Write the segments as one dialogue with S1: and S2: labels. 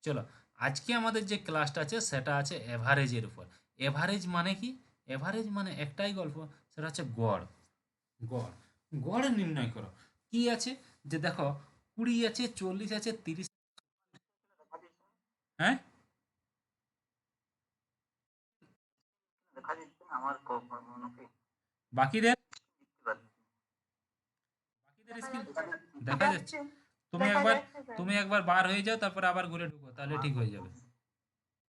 S1: চলো, আজকে আমাদের যে ক্লাসটা আছে সেটা আছে এভারেজের উপর। এভারেজ মানে কি? এভারেজ মানে একটাই গল্প, সেটা হচ্ছে গড়। গড়, গড় নির্ণয় করো। কি আছে যে দেখো, 20 আছে, 40 আছে, 30। হ্যাঁ,
S2: দেখা যাচ্ছে না আমার মনকে
S1: বাকিদের
S2: দেখতে পাচ্ছি।
S1: বাকিদের স্ক্রিন দেখা যাচ্ছে। তুমি
S2: দেখা
S1: একবার
S2: যাচ্ছে স্যার।
S1: তুমি একবার বার হয়ে যাও, তারপরে আবার ঘুরে ঢুকো, তাহলে ঠিক হয়ে যাবে।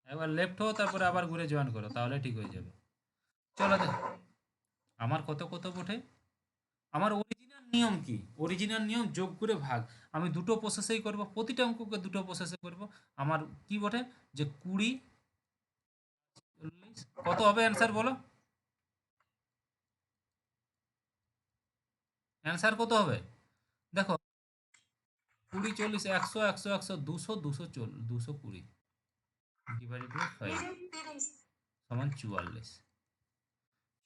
S1: একবার লেফট হও, তারপরে আবার ঘুরে জয়েন করো, তাহলে ঠিক হয়ে যাবে। চলো দেখ, আমার কত কত ওঠে। আমার অরিজিনাল নিয়ম কি? অরিজিনাল নিয়ম যোগ করে ভাগ। আমি দুটো প্রসেসেই করব, প্রতিটা অঙ্ককে দুটো প্রসেসে করব। আমার কি বটে যে 20, 40 কত হবে অ্যান্সার বলো? অ্যান্সার কত হবে? দেখো, 20, 40, 100, 100, 100, 200, 240, 220 ডিভাইডেড বাই 5 সমান 44।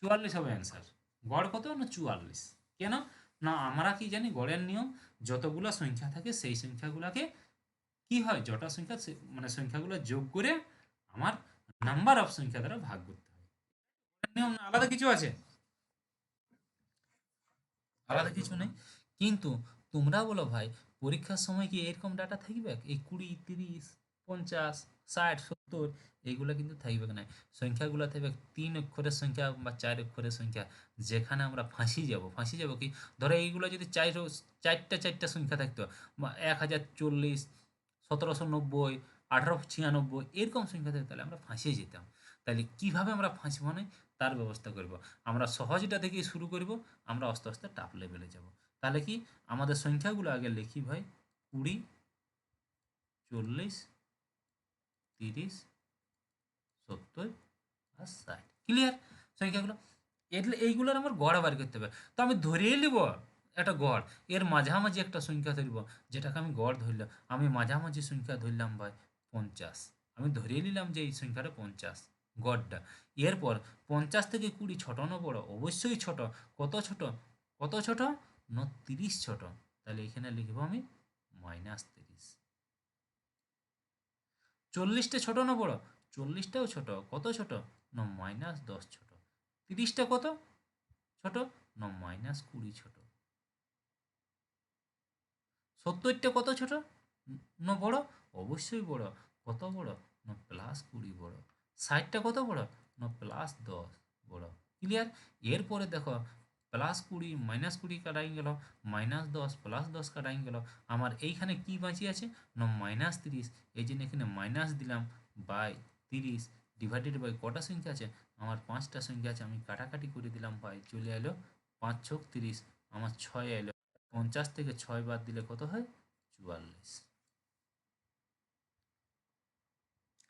S1: 44 হবে অ্যান্সার। গড় কত না 44। কেন? না আমরা কি জানি, গড়ের নিয়ম যতগুলা সংখ্যা থাকে সেই সংখ্যাগুলাকে কি হয়, জটা সংখ্যা মানে সংখ্যাগুলো যোগ করে আমার নাম্বার অফ সংখ্যা দ্বারা ভাগ করতে হয়। নিয়ম না, আলাদা কিছু আছে? আলাদা কিছু নেই। কিন্তু তোমরা বলো ভাই, পরীক্ষার সময় কি এরকম ডাটা থাকবে? এই 20, 30, 50, 60, 70 এইগুলো কিন্তু থাকবে না। সংখ্যাগুলো থাকবে 3 অক্ষরের সংখ্যা বা 4 অক্ষরের সংখ্যা, যেখানে আমরা ফাঁসি যাব কি? ধরো এইগুলো যদি চারটা চারটা সংখ্যা থাকতো, বা 1040, 1790, 1896 এরকম সংখ্যা থাকতো, তাহলে আমরা ফাঁসিয়ে যেতাম। তাহলে কিভাবে আমরা ফাঁসবো না, তার ব্যবস্থা করব। আমরা সহজটা থেকেই শুরু করব, আমরা আস্তে আস্তে টাফ লেভেলে যাব। তাহলে কি, আমাদের সংখ্যাগুলো আগে লিখি ভাই। 20, 40, 30, 70 আর 60। ক্লিয়ার? সংখ্যাগুলো এইগুলোর আমার গড় বার করতে হবে। তো আমি ধরেই নিব একটা গড়, এর মাঝামাঝি একটা সংখ্যা ধরব, যেটাকে আমি গড় ধরলাম। আমি মাঝামাঝি সংখ্যা ধরলাম ভাই 50। আমি ধরিয়ে নিলাম যে এই সংখ্যাটা 50 গড়টা। এরপর 50 থেকে 20 ছোট না বড়? অবশ্যই ছোট। কত ছোট? কত ছোট? না 30 ছোট। তাহলে এখানে লিখবো আমি -30। 40টা ছোট না বড়? 40টাও ছোট। কত ছোট? না -10 ছোট। 30টা কত ছোট? না -20 ছোট। 70টা কত ছোট না বড়? অবশ্যই বড়। কত বড়? না +20 বড়। 60টা কত বড়? না +10 বড়। ক্লিয়ার? এরপরে দেখো, +20 -20 কাটাই গেল, -10 +10 কাটাই গেল। আমার এইখানে কি বাঁচি আছে? না -30। এই জন্য এখানে মাইনাস দিলাম বাই 30 ডিভাইডেড বাই কটা সংখ্যা আছে? আমার 5টা সংখ্যা আছে। আমি কাটাকাটি করে দিলাম ভাই, চলে এলো 5 ছক 30, আমার 6 এলো। 50 থেকে 6 বাদ দিলে কত হয়? 44।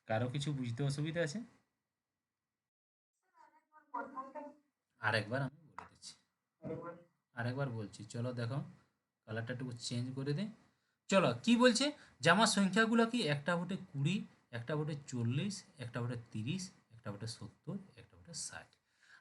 S1: কারো কিছু বুঝতে অসুবিধা আছে? আরেকবার আমি বলে দিচ্ছি, আরেকবার বলছি। চলো দেখো, কালারটা একটু চেঞ্জ করে দিই। চলো, কি বলছে যে আমার সংখ্যাগুলো কি, একটা বটে 20, একটা বটে 40, একটা বটে 30, একটা বটে 70, একটা বটে 60।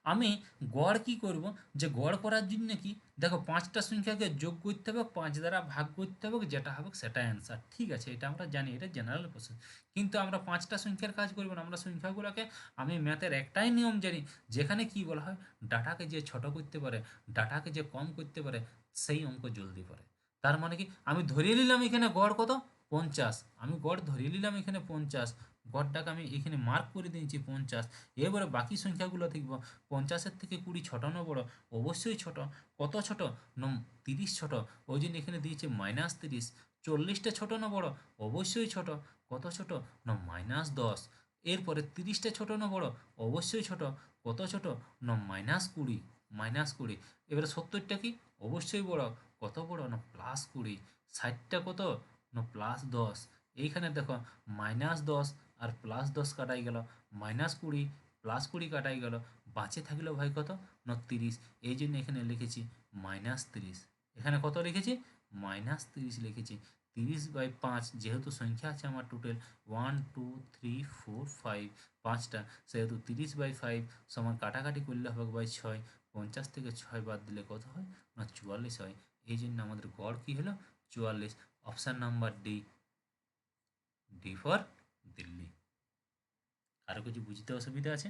S1: আমি গড় কি করব, যে গড় করার জন্য কি, দেখো 5টা সংখ্যাকে যোগ করতে হবে, 5 দ্বারা ভাগ করতে হবে, যেটা হবে সেটা অ্যান্সার। ঠিক আছে, এটা আমরা জানি, এটা জেনারেল প্রসেস। কিন্তু আমরা 5টা সংখ্যার কাজ করব না, আমরা সংখ্যাগুলোকে, আমি ম্যাথের একটাই নিয়ম জানি, যেখানে কি বলা হয়, ডাটাকে যে ছোট করতে পারে, ডাটাকে যে কম করতে পারে, সেই অঙ্ক জলদি পারে। তার মানে কি, আমি ধরিয়ে নিলাম এখানে গড় কত? 50। আমি গড় ধরিয়ে নিলাম এখানে 50। গড়টাকে আমি এখানে মার্ক করে দিয়েছি 50। এবারে বাকি সংখ্যাগুলো দেখব। 50-এর থেকে 20 ছোট না বড়? অবশ্যই ছোট। কত ছোট? না 30 ছোট। ওই জন্য এখানে দিয়েছে -30। 40টা ছোট না বড়? অবশ্যই ছোট। কত ছোট? না -10। এরপরে 30টা ছোট না বড়? অবশ্যই ছোট। কত ছোট? না -20। -20। এবারে 70টা কি? অবশ্যই বড়। কত বড়? না +20। 60টা কত? না +10। এইখানে দেখো, -10 আর +10 কাটাই গেল, -20 +20 কাটাই গেল, বাঁচে থাকলো ভাই কত? না 30। এই জন্য এখানে লিখেছি -30। এখানে কত লিখেছি? -30 লিখেছি। 30/5, যেহেতু সংখ্যা আছে আমার টোটাল 1 2 3 4 5, 5টা, সেহেতু 30/5 সমান কাটাকাটি করলে হবে বাই 6। 50 থেকে 6 বাদ দিলে কত হয়? না 44 হয়। এই জন্য আমাদের গড় কি হলো? 44। Option number D. D for Delhi. কারো কিছু বুঝতে অসুবিধা আছে?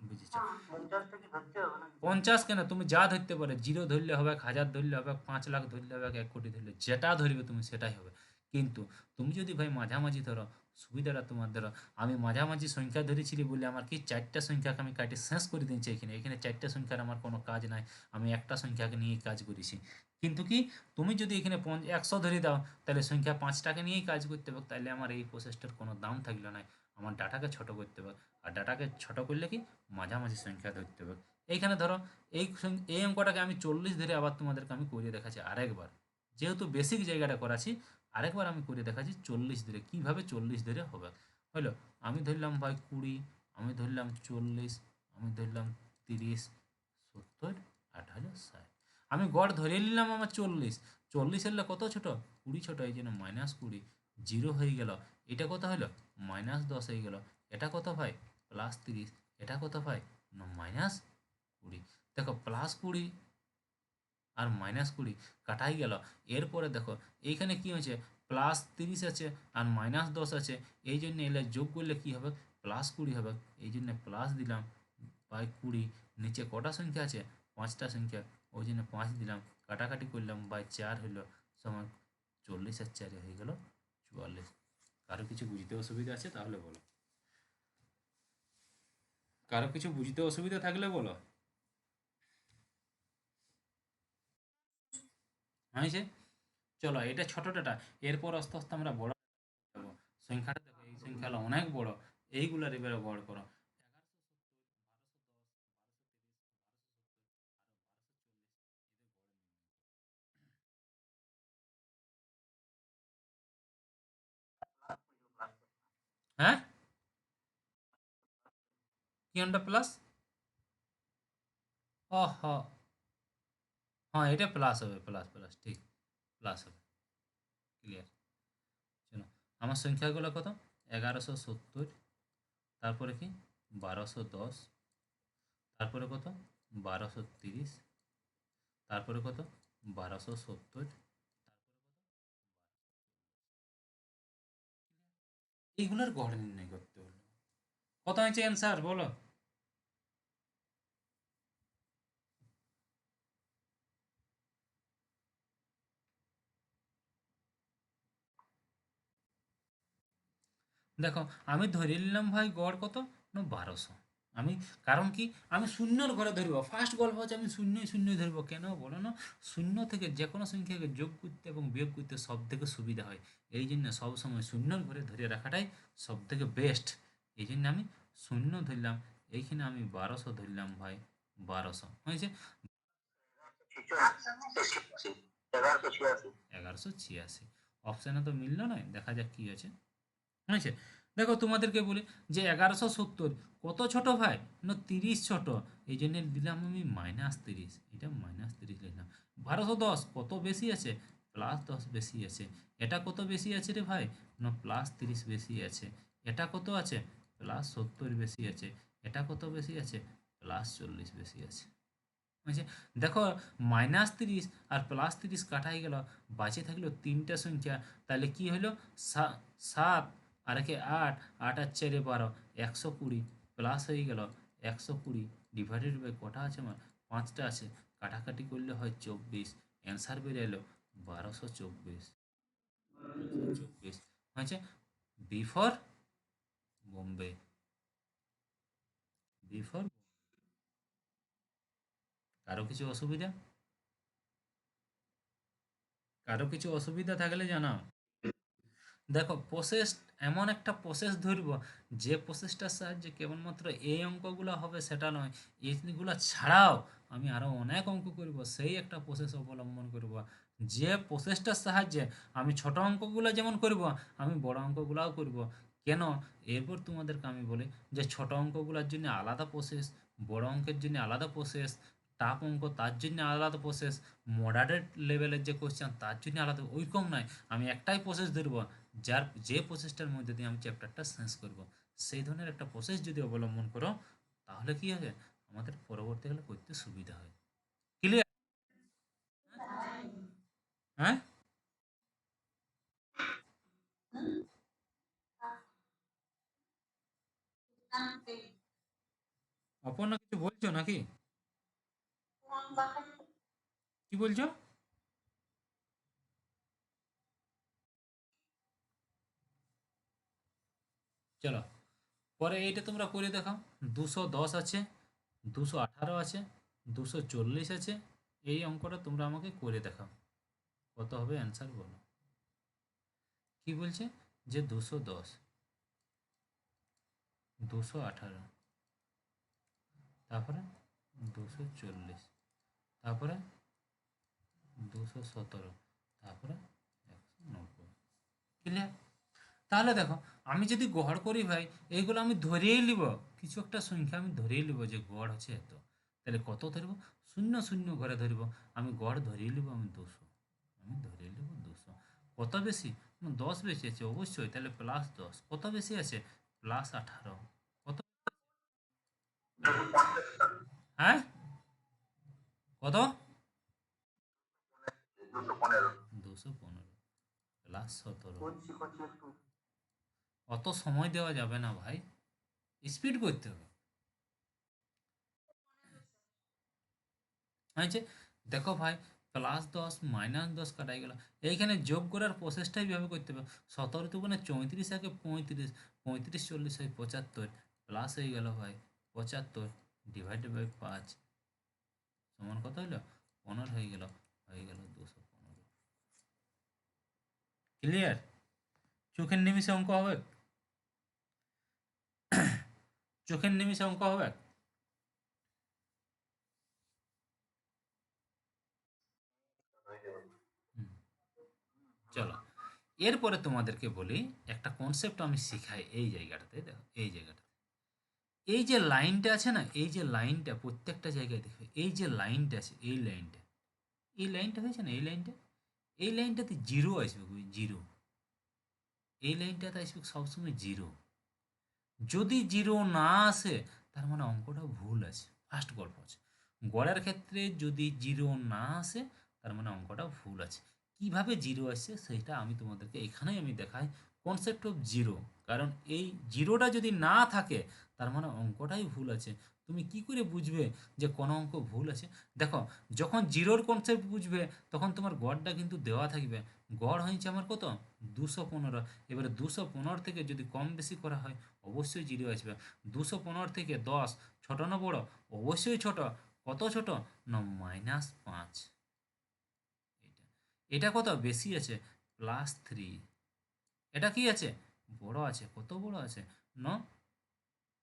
S1: বুঝেছ?
S2: 50টা কি ধরতে হবে না?
S1: 50 কেন, তুমি যা ধরতে পারে, 0 ধরলে হবে, 1000 ধরলে হবে, 5 লাখ ধরলে হবে, 1 কোটি ধরলে, যেটা ধরবে তুমি সেটাই হবে। কিন্তু তুমি যদি ভাই মাঝামাঝি ধরো, সুবিধাটা তোমার ধরো, আমি মাঝামাঝি সংখ্যা ধরেছিলি বলে আমার কি 4টা সংখ্যাকে আমি কাটে শেষ করে দিয়েছি। এখানে 4টা সংখ্যার আমার কোনো কাজ নাই, আমি একটা সংখ্যাকে নিয়েই কাজ করেছি। কিন্তু কি, তুমি যদি এখানে 100 ধরে দাও, তাহলে সংখ্যা 5টাকে নিয়েই কাজ করতে হবে, তাহলে আমার এই প্রসেসটার কোনো দাম থাকলো না। আমার ডাটাকে ছোট করতে হবে, আর ডাটাকে ছোট করলে কি, মাঝামাঝি সংখ্যা ধরতে হবে। এইখানে ধরো এই অঙ্কটাকে আমি 40 ধরে আবার তোমাদেরকে আমি করে দেখাচ্ছি আরেকবার, যেহেতু বেসিক জায়গাটা করাছি। আরেকবার আমি করে দেখাচ্ছি 40 ধরে, কিভাবে 40 ধরে হবে। হলো, আমি ধরলাম ভাই 20, আমি ধরলাম 40, আমি ধরলাম 30, 70, 80, 60। আমি গড় ধরে নিলাম আমার 40। 40 হলে কত ছোট, 20 ছোট, এই জন্য -20, 0 হয়ে গেল। এটা কত হলো, -10 হয়ে গেল। এটা কত ভাই, +30। এটা কত ভাই, -20। দেখো +20 আর -20 কাটাই গেল। এরপরে দেখো এইখানে কি হয়েছে, +30 আছে আর -10 আছে, এই জন্য এলে যোগ করলে কি হবে, +20 হবে। এই জন্য প্লাস দিলাম বাই 20। নিচে কটা সংখ্যা আছে, 5টা সংখ্যা, ওই জন্য 5 দিলাম। কাটাকাটি করলাম বাই 4 হলো, সমান 40 আর 4 হয়ে গেল 44। কারো কিছু বুঝতে অসুবিধা আছে তাহলে বলো, কারো কিছু বুঝতে অসুবিধা থাকলে বলো। হয়েছে? চলো, এটা ছোট ডাটা। এরপর আস্তে আস্তে আমরা বড় যাবো। সংখ্যাটা দেখো, এই সংখ্যা হলো অনেক বড়। এইগুলার এবারে বড় করো। হ্যাঁ, কি ঘন্টা প্লাস? ও হ, হ্যাঁ এটা প্লাস হবে, প্লাস প্লাস ঠিক, প্লাস হবে। ক্লিয়ার? চলো, আমার সংখ্যাগুলো কত, 1170, তারপরে কি 1210, তারপরে কত 1230, তারপরে কত 1270, এইগুলোর গড় নির্ণয় করতে হলো। কত হয়েছে অ্যান্সার বলো? দেখো, আমি ধরে নিলাম ভাই গড় কত না 1200। আমি, কারণ কি, আমি শূন্যর ঘরে ধরবো, ফার্স্ট গল্প হচ্ছে আমি শূন্যই শূন্যই ধরবো। কেন বলো না, শূন্য থেকে যে কোনো সংখ্যাকে যোগ করতে এবং বিয়োগ করতে সব থেকে সুবিধা হয়। এই জন্য সবসময় শূন্যর ঘরে ধরে রাখাটাই সব থেকে বেস্ট। এই জন্য আমি শূন্য ধরলাম। এইখানে আমি 1200 ধরলাম ভাই, 1200 হয়েছে। 1186 অপশানে তো মিললো নয়, দেখা যাক কি আছে। হয়েছে? দেখো তোমাদেরকে বলি যে 1170 কত ছোট ভাই, না 30 ছোট। এই জন্য দিলাম আমি -30, এটা -30 লিখলাম। 1210 কত বেশি আছে, +10 বেশি আছে। এটা কত বেশি আছে রে ভাই, না +30 বেশি আছে। এটা কত আছে, +70 বেশি আছে। এটা কত বেশি আছে, +40 বেশি আছে। হয়েছে? দেখো, -30 আর +30 কাটাই গেল, বাঁচে থাকলো 3টা সংখ্যা। তাহলে কি হলো, 7 আর একে 8, 8 আর 4 12, 120 প্লাস হয়ে গেল 120 ডিভাইডেড বাই কটা আছে আমার, 5টা আছে। কাটাকাটি করলে হয় 24, অ্যান্সার বেরিয়ে এলো 1224। 1224 হয়েছে। B for Bombay, B for. কারো কিছু অসুবিধা, কারো কিছু অসুবিধা থাকলে জানাও। দেখো প্রসেস, এমন একটা প্রসেস ধরব, যে প্রসেসটার সাহায্যে কেবলমাত্র এই অঙ্কগুলো হবে সেটা নয়, এইগুলো ছাড়াও আমি আরও অনেক অঙ্ক করব, সেই একটা প্রসেস অবলম্বন করব। যে প্রসেসটার সাহায্যে আমি ছোট অঙ্কগুলো যেমন করব, আমি বড় অঙ্কগুলোও করব। কেন, এরপর তোমাদেরকে আমি বলি যে ছোট অঙ্কগুলোর জন্য আলাদা প্রসেস, বড় অঙ্কের জন্য আলাদা প্রসেস, টাফ অঙ্ক তার জন্য আলাদা প্রসেস, মডারেট লেভেলের যে কোশ্চেন তার জন্য আলাদা, ওইরকম নয়। আমি একটাই প্রসেস ধরবো, যে প্রসেসটার মধ্যে দিয়ে আমি চ্যাপ্টারটা শেষ করব। সেই ধরনের একটা প্রসেস যদি অবলম্বন করো, তাহলে কি হবে, আমাদের পরবর্তীকালে করতে সুবিধা হয়। ক্লিয়ার? হ্যাঁ, অপর্ণা কিছু বলছো নাকি? কি বলছো? চলো পরে এইটা তোমরা করে দেখাও। 210 আছে, 218 আছে, 240 আছে। এই অঙ্কটা তোমরা আমাকে করে দেখাও, কত হবে অ্যান্সার বলো। কি বলছে যে 210, 218, তারপরে 240, তারপরে 217, তারপরে 190। ক্লিয়ার? তাহলে দেখো, আমি যদি গড় করি ভাই, এইগুলো আমি ধরেই নিব, কিছু একটা সংখ্যা আমি ধরেই নিব যে গড় হচ্ছে এত। তাহলে কত ধরব? শূন্য শূন্য ঘরে ধরব। আমি গড় ধরেই নিব আমি 200, আমি ধরেই নিব 200। কত বেশি? 10 বেশি আছে অবশ্যই, তাহলে +10। কত বেশি আছে? +18। কত? হ্যাঁ, কত? 215 +17।
S2: করছি করছি একটু।
S1: অত সময় দেওয়া যাবে না ভাই, স্পিড করতে হবে। হয়েছে? দেখো ভাই, +10 -10 কাটাই গেল। এইখানে যোগ করার প্রসেসটাই এভাবে করতে হবে। 17 দুগুণে 34 আগে 35, 35 40 হয় 75, প্লাস হয়ে গেল ভাই 75 /5 সমান কত হইলো? 15 হয়ে গেল 215। ক্লিয়ার? চোখের নিমিষে অঙ্ক হবে, চোখের নিমিষে অঙ্ক হবে। হুম, চলো এরপরে তোমাদেরকে বলি একটা কনসেপ্ট আমি শিখাই এই জায়গাটাতে। দেখো এই জায়গাটা, এই যে লাইনটা আছে না, এই যে লাইনটা প্রত্যেকটা জায়গায় দেখবে, এই যে লাইনটা আছে, এই লাইনটা, এই লাইনটা হয়েছে না, এই লাইনটা, এই লাইনটাতে জিরো আসবে, জিরো। এই লাইনটাতে আসবে সবসময় জিরো। যদি জিরো না আসে তার মানে অঙ্কটা ভুল আছে, ফার্স্ট গল্প আছে। গড়ের ক্ষেত্রে যদি জিরো না আসে তার মানে অঙ্কটা ভুল আছে। কিভাবে জিরো আসছে সেটা আমি তোমাদেরকে এখানেই আমি দেখাই, কনসেপ্ট অফ জিরো। কারণ এই জিরোটা যদি না থাকে তার মানে অঙ্কটাই ভুল আছে। তুমি কি করে বুঝবে যে কোনো অঙ্ক ভুল আছে? দেখো, যখন জিরোর কনসেপ্ট বুঝবে তখন তোমার গড়টা কিন্তু দেওয়া থাকবে। গড় হয়েছে আমার কত? 215। এবারে 215 থেকে যদি কম বেশি করা হয় অবশ্যই জিরো আসবে। 215 থেকে 10 ছোট না বড়? অবশ্যই ছোট। কত ছোট? না -5। এটা, এটা কত বেশি আছে? +3। এটা কি আছে? বড় আছে। কত বড় আছে? না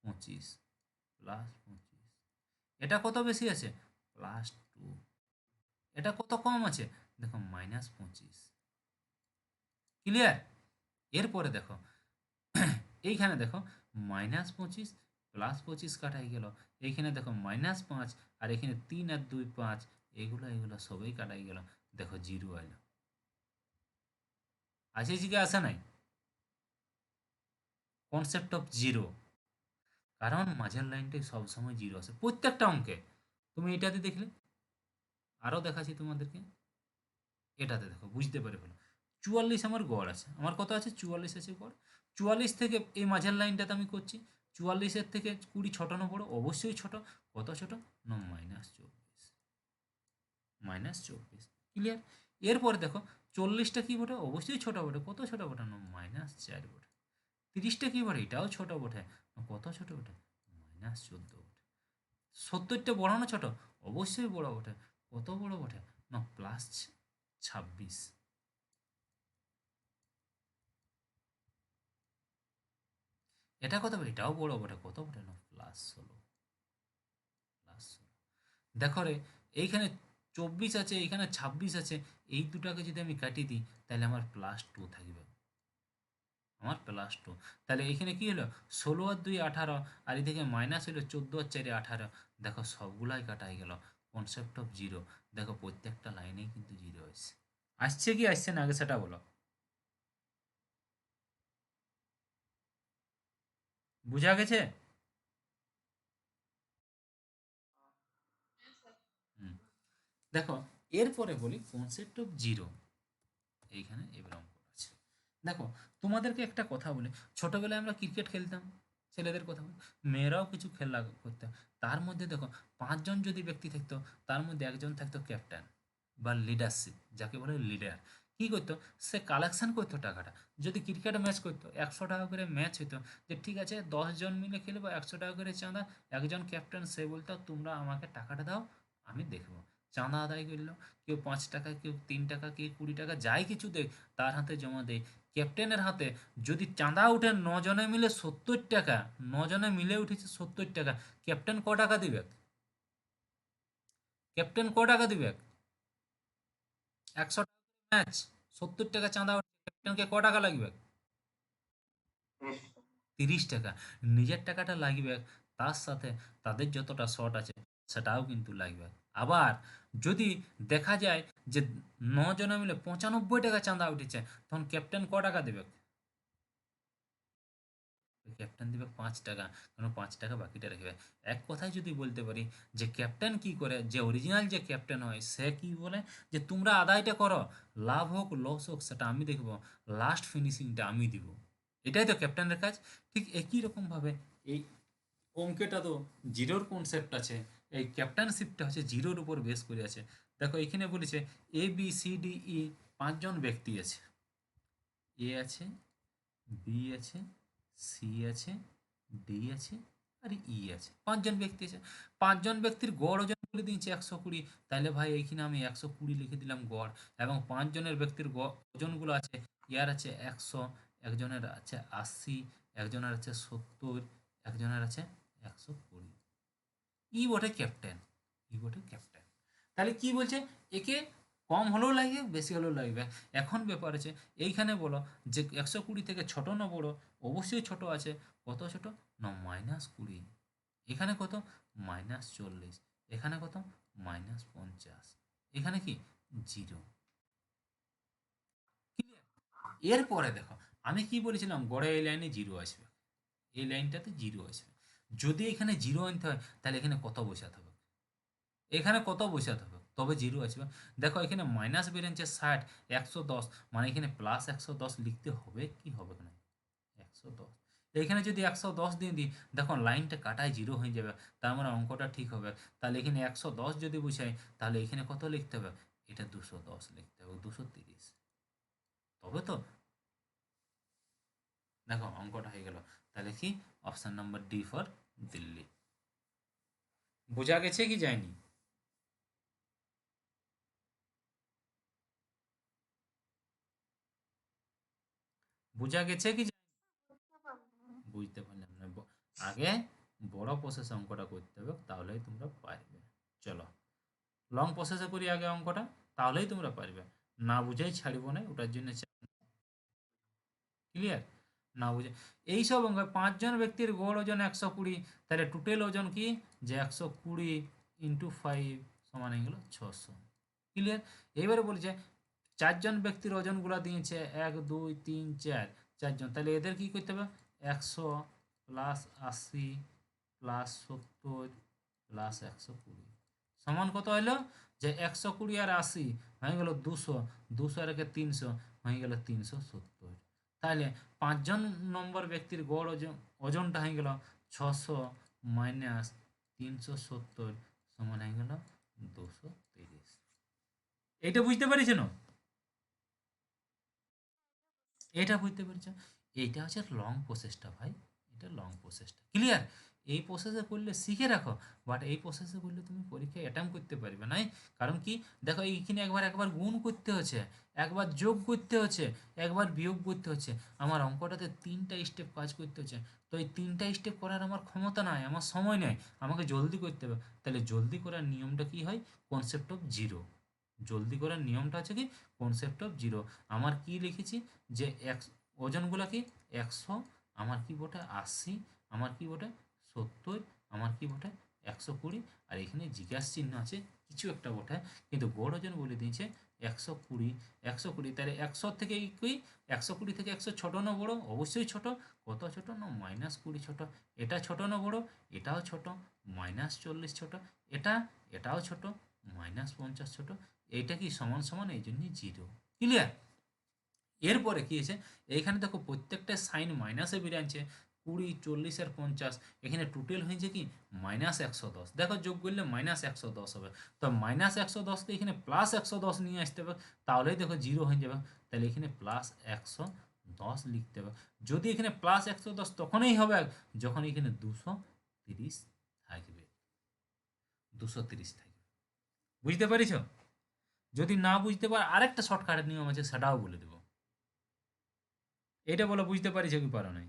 S1: 25, +25। এটা কত বেশি আছে? +2। এটা কত কম আছে? দেখো -25। ক্লিয়ার? এরপরে দেখো, এইখানে দেখো -25 +25 কাটাই গেল। এইখানে দেখো -5, আর এখানে 3 আর 2 5, এগুলো এগুলো সবই কাটাই গেল। দেখো জিরো এলো। আছে কি আসে নাই? Concept of zero. কারণ মাঝের লাইনটাই সবসময় জিরো আসে প্রত্যেকটা অঙ্কে। তুমি এটাতে দেখলে, আরও দেখাচ্ছি তোমাদেরকে। এটাতে দেখো, বুঝতে পারে ফেলো। 44 আমার গড় আছে, আমার কত আছে? 44 আছে গড়। 44 থেকে এই মাঝের লাইনটাতে আমি করছি, 44-এর থেকে 20 ছোট না বড়? অবশ্যই ছোট। কত ছোট? না -24, -24। ক্লিয়ার? এরপরে দেখো, 40টা কি বটে? অবশ্যই ছোট বটে। কত ছোট বটে? না -4 বটে। 30টা কি বটে? এটাও ছোট বটে। কত ছোট বটে? -14 বটে। 70টা বড় না ছোট? অবশ্যই বড় বটে। কত বড় বটে? না +26। এটা কত বটে? এটাও বড় বটে। কত বটে? না +16, +16। দেখো রে, এইখানে 24 আছে, এইখানে 26 আছে। এই দুটাকে যদি আমি কাটিয়ে দিই তাহলে আমার +2 থাকবে, আমার +2। তাহলে এখানে কি হলো? 16 আর 2 18, আর এদিকে মাইনাস হলো 14 আর 4 18। দেখো সবগুলাই কাটাই গেল। Concept of zero. দেখো প্রত্যেকটা লাইনেই কিন্তু জিরো আসছে। আসছে কি আসছে না আগে সেটা বলো। বুঝা গেছে? হুম। দেখো এরপরে বলি কনসেপ্ট অফ জিরো। এইখানে এবার অঙ্ক আছে। দেখো তোমাদেরকে একটা কথা বলি, ছোটবেলায় আমরা ক্রিকেট খেলতাম, ছেলেদের কথা বলি, মেয়েরাও কিছু খেলা করতে। তার মধ্যে দেখো 5 জন যদি ব্যক্তি থাকতো, তার মধ্যে একজন থাকতো ক্যাপ্টেন বা লিডারশিপ, যাকে বলে লিডার। কি করতো? সে কালেকশন করতো টাকাটা। যদি ক্রিকেট ম্যাচ করতো, 100 টাকা করে ম্যাচ হইতো, যে ঠিক আছে 10 জন মিলে খেলবো, 100 টাকা করে চাঁদা। একজন ক্যাপ্টেন সে বলতো তোমরা আমাকে টাকাটা দাও, আমি দেখবো। চাঁদা আদায় করলো, কেউ 5 টাকা, কেউ 3 টাকা, কেউ 20 টাকা, যাই কিছু দেখ তার হাতে জমা দেয়। ক্যাপ্টেনের হাতে যদি চাঁদা উঠে 9 জনে মিলে 70 টাকা, 9 জনে মিলে উঠেছে 70 টাকা, ক্যাপ্টেন ক টাকা দিবে? ক্যাপ্টেন ক টাকা দিবে? 100 টাকা ম্যাচ, 70 টাকা চাঁদা উঠে, ক্যাপ্টেনকে ক টাকা লাগবে?
S2: 30
S1: 30 টাকা। নিজের টাকাটা লাগবে, তার সাথে তাদের যতটা শট আছে সেটাও কিন্তু লাগবে। আবার যদি দেখা যায় যে 9 জনে মিলে 95 টাকা চাঁদা উঠেছে, তখন ক্যাপ্টেন ক টাকা দেবে? ক্যাপ্টেন দিবে 5 টাকা, কারণ 5 টাকা বাকিটা রাখবে। এক কথায় যদি বলতে পারি যে ক্যাপ্টেন কি করে, যে অরিজিনাল যে ক্যাপ্টেন হয় সে কি বলে, যে তোমরা আদায়টা করো, লাভ হোক লস হোক সেটা আমি দেখবো, লাস্ট ফিনিশিংটা আমি দিব। এটাই তো ক্যাপ্টেনের কাজ। ঠিক একই রকম ভাবে এই অঙ্কেটা তো জিরোর কনসেপ্ট আছে, এই ক্যাপ্টেনশিপটা হচ্ছে জিরোর উপর বেস করে আছে। দেখো এখানে বলেছে ABCDE 5 জন ব্যক্তি আছে। এ আছে, বি আছে, সি আছে, ডি আছে, আর ই আছে। 5 জন ব্যক্তি আছে। 5 জন ব্যক্তির গড় ওজন বলে দিয়েছে 120। তাহলে ভাই এইখানে আমি 120 লিখে দিলাম গড়। এবং 5 জনের ব্যক্তির ওজনগুলো আছে, ইয়ার আছে 100, একজনের আছে 80, একজনের আছে 70, একজনের আছে 120। ই বটে ক্যাপ্টেন, ই বটে ক্যাপ্টেন। তাহলে কি বলছে? একে কম হলেও লাগবে, বেশি হলেও লাগবে। এখন ব্যাপার আছে, এইখানে বলো যে 120 থেকে ছোট না বড়? অবশ্যই ছোট আছে। কত ছোট? না -20। এখানে কত? -40। এখানে কত? -50। এখানে কি? জিরো। ক্লিয়ার? এরপরে দেখো, আমি কি বলেছিলাম, গড়ে এই লাইনে জিরো আসবে, এই লাইনটাতে জিরো আসবে। যদি এখানে জিরো আনতে হয় তাহলে এখানে কত বসাতে হবে? এখানে কত বসাতে হবে তবে জিরো আসবে? দেখো এখানে মাইনাস বেরিয়েছে 60, 110, মানে এখানে +110 লিখতে হবে কি হবে না? 110। এখানে যদি 110 দিয়ে দিই, দেখো লাইনটা কাটায় জিরো হয়ে যাবে, তার মানে অঙ্কটা ঠিক হবে। তাহলে এখানে 110 যদি বুঝাই, তাহলে এখানে কত লিখতে হবে? এটা 210 লিখতে হবে, 230। তবে তো দেখো অঙ্কটা হয়ে গেল। তাহলে কি? Option number D for Delhi. বোঝা গেছে কি যায়নি? বোঝা গেছে কি বুঝতে পারলাম না। আগে বড় প্রসেসে অঙ্কটা করতে হবে, তাহলেই তোমরা পারবে। চলো লং প্রসেসে করি আগে অঙ্কটা, তাহলেই তোমরা পারবে। না বুঝেই ছাড়বো না, ওটার জন্য। ক্লিয়ার? না বুঝে এইসব অঙ্ক, 5 জন ব্যক্তির গড় ওজন 120, তাহলে টোটাল ওজন কি? যে 120 ইন্টু 5 সমান হয়ে গেল 600। ক্লিয়ার? এইবারে বলছে 4 জন ব্যক্তির ওজনগুলো দিয়েছে 1, 2, 3, 4, 4 জন। তাহলে এদের কি করতে হবে? 100 প্লাস 80 প্লাস 70 প্লাস 120 সমান কত হলো? যে 120 আর 80 হয়ে গেল 200, 200 আর একে 300 হয়ে গেল 370। তাহলে 5 জন নম্বর ব্যক্তির গড় ওজনটা হয়ে গেল 600 মাইনাস 370 সমান হয়ে গেল 230। এইটা বুঝতে পারিস না? এটা বুঝতে পেরেছো? এইটা হচ্ছে লং প্রসেসটা ভাই, এটা লং প্রসেসটা। ক্লিয়ার? এই প্রসেসে করলে শিখে রাখো, বাট এই প্রসেসে করলে তুমি পরীক্ষায় অ্যাটেম্প করতে পারবে না। কারণ কি? দেখো এইখানে একবার গুণ করতে হচ্ছে, একবার যোগ করতে হচ্ছে, একবার বিয়োগ করতে হচ্ছে। আমার অঙ্কটাতে 3টা স্টেপ কাজ করতে হচ্ছে। তো এই 3টা স্টেপ করার আমার ক্ষমতা নাই, আমার সময় নেই, আমাকে জলদি করতে হবে। তাহলে জলদি করার নিয়মটা কি হয়? Concept of zero. জলদি করার নিয়মটা হচ্ছে কি? Concept of zero. আমার কি লিখেছি? যে ওজনগুলো কি? 100, আমার কি বটে 80, আমার কি বটে 70, আমার কি বটে 120, আর এখানে জিজ্ঞাসা চিহ্ন আছে কিছু একটা বটে, কিন্তু গড় ওজন বলে দিয়েছে 120। 120 তাহলে 100 থেকে কি? 120 থেকে 100 ছোট না বড়? অবশ্যই ছোট। কত ছোট? না -20 ছোট। এটা ছোট না বড়? এটাও ছোট। -40 ছোট। এটা, এটাও ছোট। -50 ছোট। এইটা কি সমান সমান, এই জন্যই জিরো। ক্লিয়ার? এরপরে কি আছে? এইখানে দেখো প্রত্যেকটা সাইন মাইনাসে বেরিয়েছে, 20, 40 আর 50, এখানে টোটাল হয়েছে কি -110। দেখো যোগ করলে -110 হবে। তো -110কে এখানে +110 নিয়ে আসতে হবে, তাহলেই দেখো 0 হয়ে যাবে। তাহলে এখানে +110 লিখতে হবে। যদি এখানে +110 তখনই হবে যখন এখানে 230 থাকবে, 230 থাকবে। বুঝতে পারিছ? যদি না বুঝতে পার আরেকটা শর্টকাটের নিয়ম আছে, সেটাও বলে দেবো। এটা বলো বুঝতে পারিছ কি পারো নাই?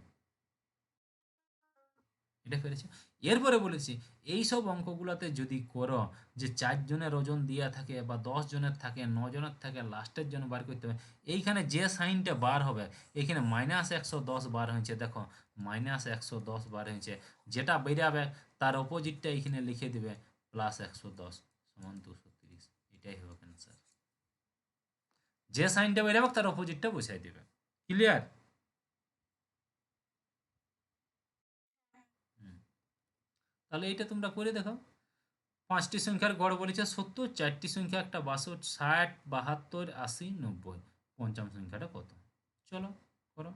S1: এটা পেরেছো? এরপরে বলেছি এই সব অঙ্কগুলোতে যদি করো যে 4 জনের ওজন দেয়া থাকে বা 10 জনের থাকে, 9 জনের থাকে, লাস্টের জন্য বার করতে হবে। এইখানে যে সাইনটা বার হবে, এখানে -110 বার হয়েছে, দেখো -110 বার হয়েছে, যেটা বেরাবে তার অপোজিটটা এখানে লিখে দিবে +110 সমান 230। এটাই হবে অ্যান্সার। যে সাইনটা বেরাবে তার অপোজিটটা বসাই দিবে। ক্লিয়ার? তাহলে এটা তোমরা করে দেখো। 5টি সংখ্যার গড় বলেছে 70, 4টি সংখ্যা একটা 62, 60, 72, 80, 90। পঞ্চম সংখ্যাটা কত? চলো করো।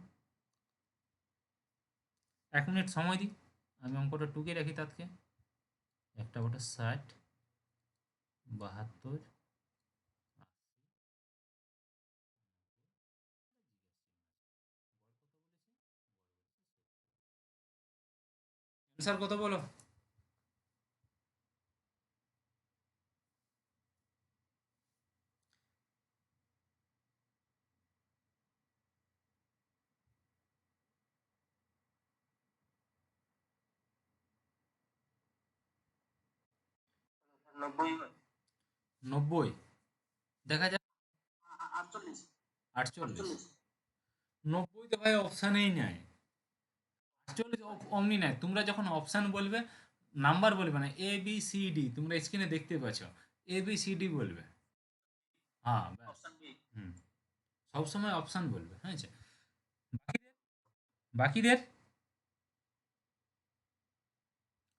S1: 1 মিনিট সময় দিই, আমি অঙ্কটা টুকে রাখি তাতকে। একটা ওটা 60, 72, অ্যান্সার কত বলো?
S2: স্যার 90 হয়।
S1: 90। দেখা যাক।
S2: 48।
S1: 48।
S2: 48।
S1: 90 তো ভাই অপশানেই নাই। 48 অমনি নাই। তোমরা যখন অপশান বলবে, নাম্বার বলবে না, এ বি সি ডি, তোমরা স্ক্রিনে দেখতে পাচ্ছ, এ বি সি ডি বলবে। হ্যাঁ ব্যাস।
S2: Option B.
S1: হুম, সবসময় অপশান বলবে। হ্যাঁ, বাকিদের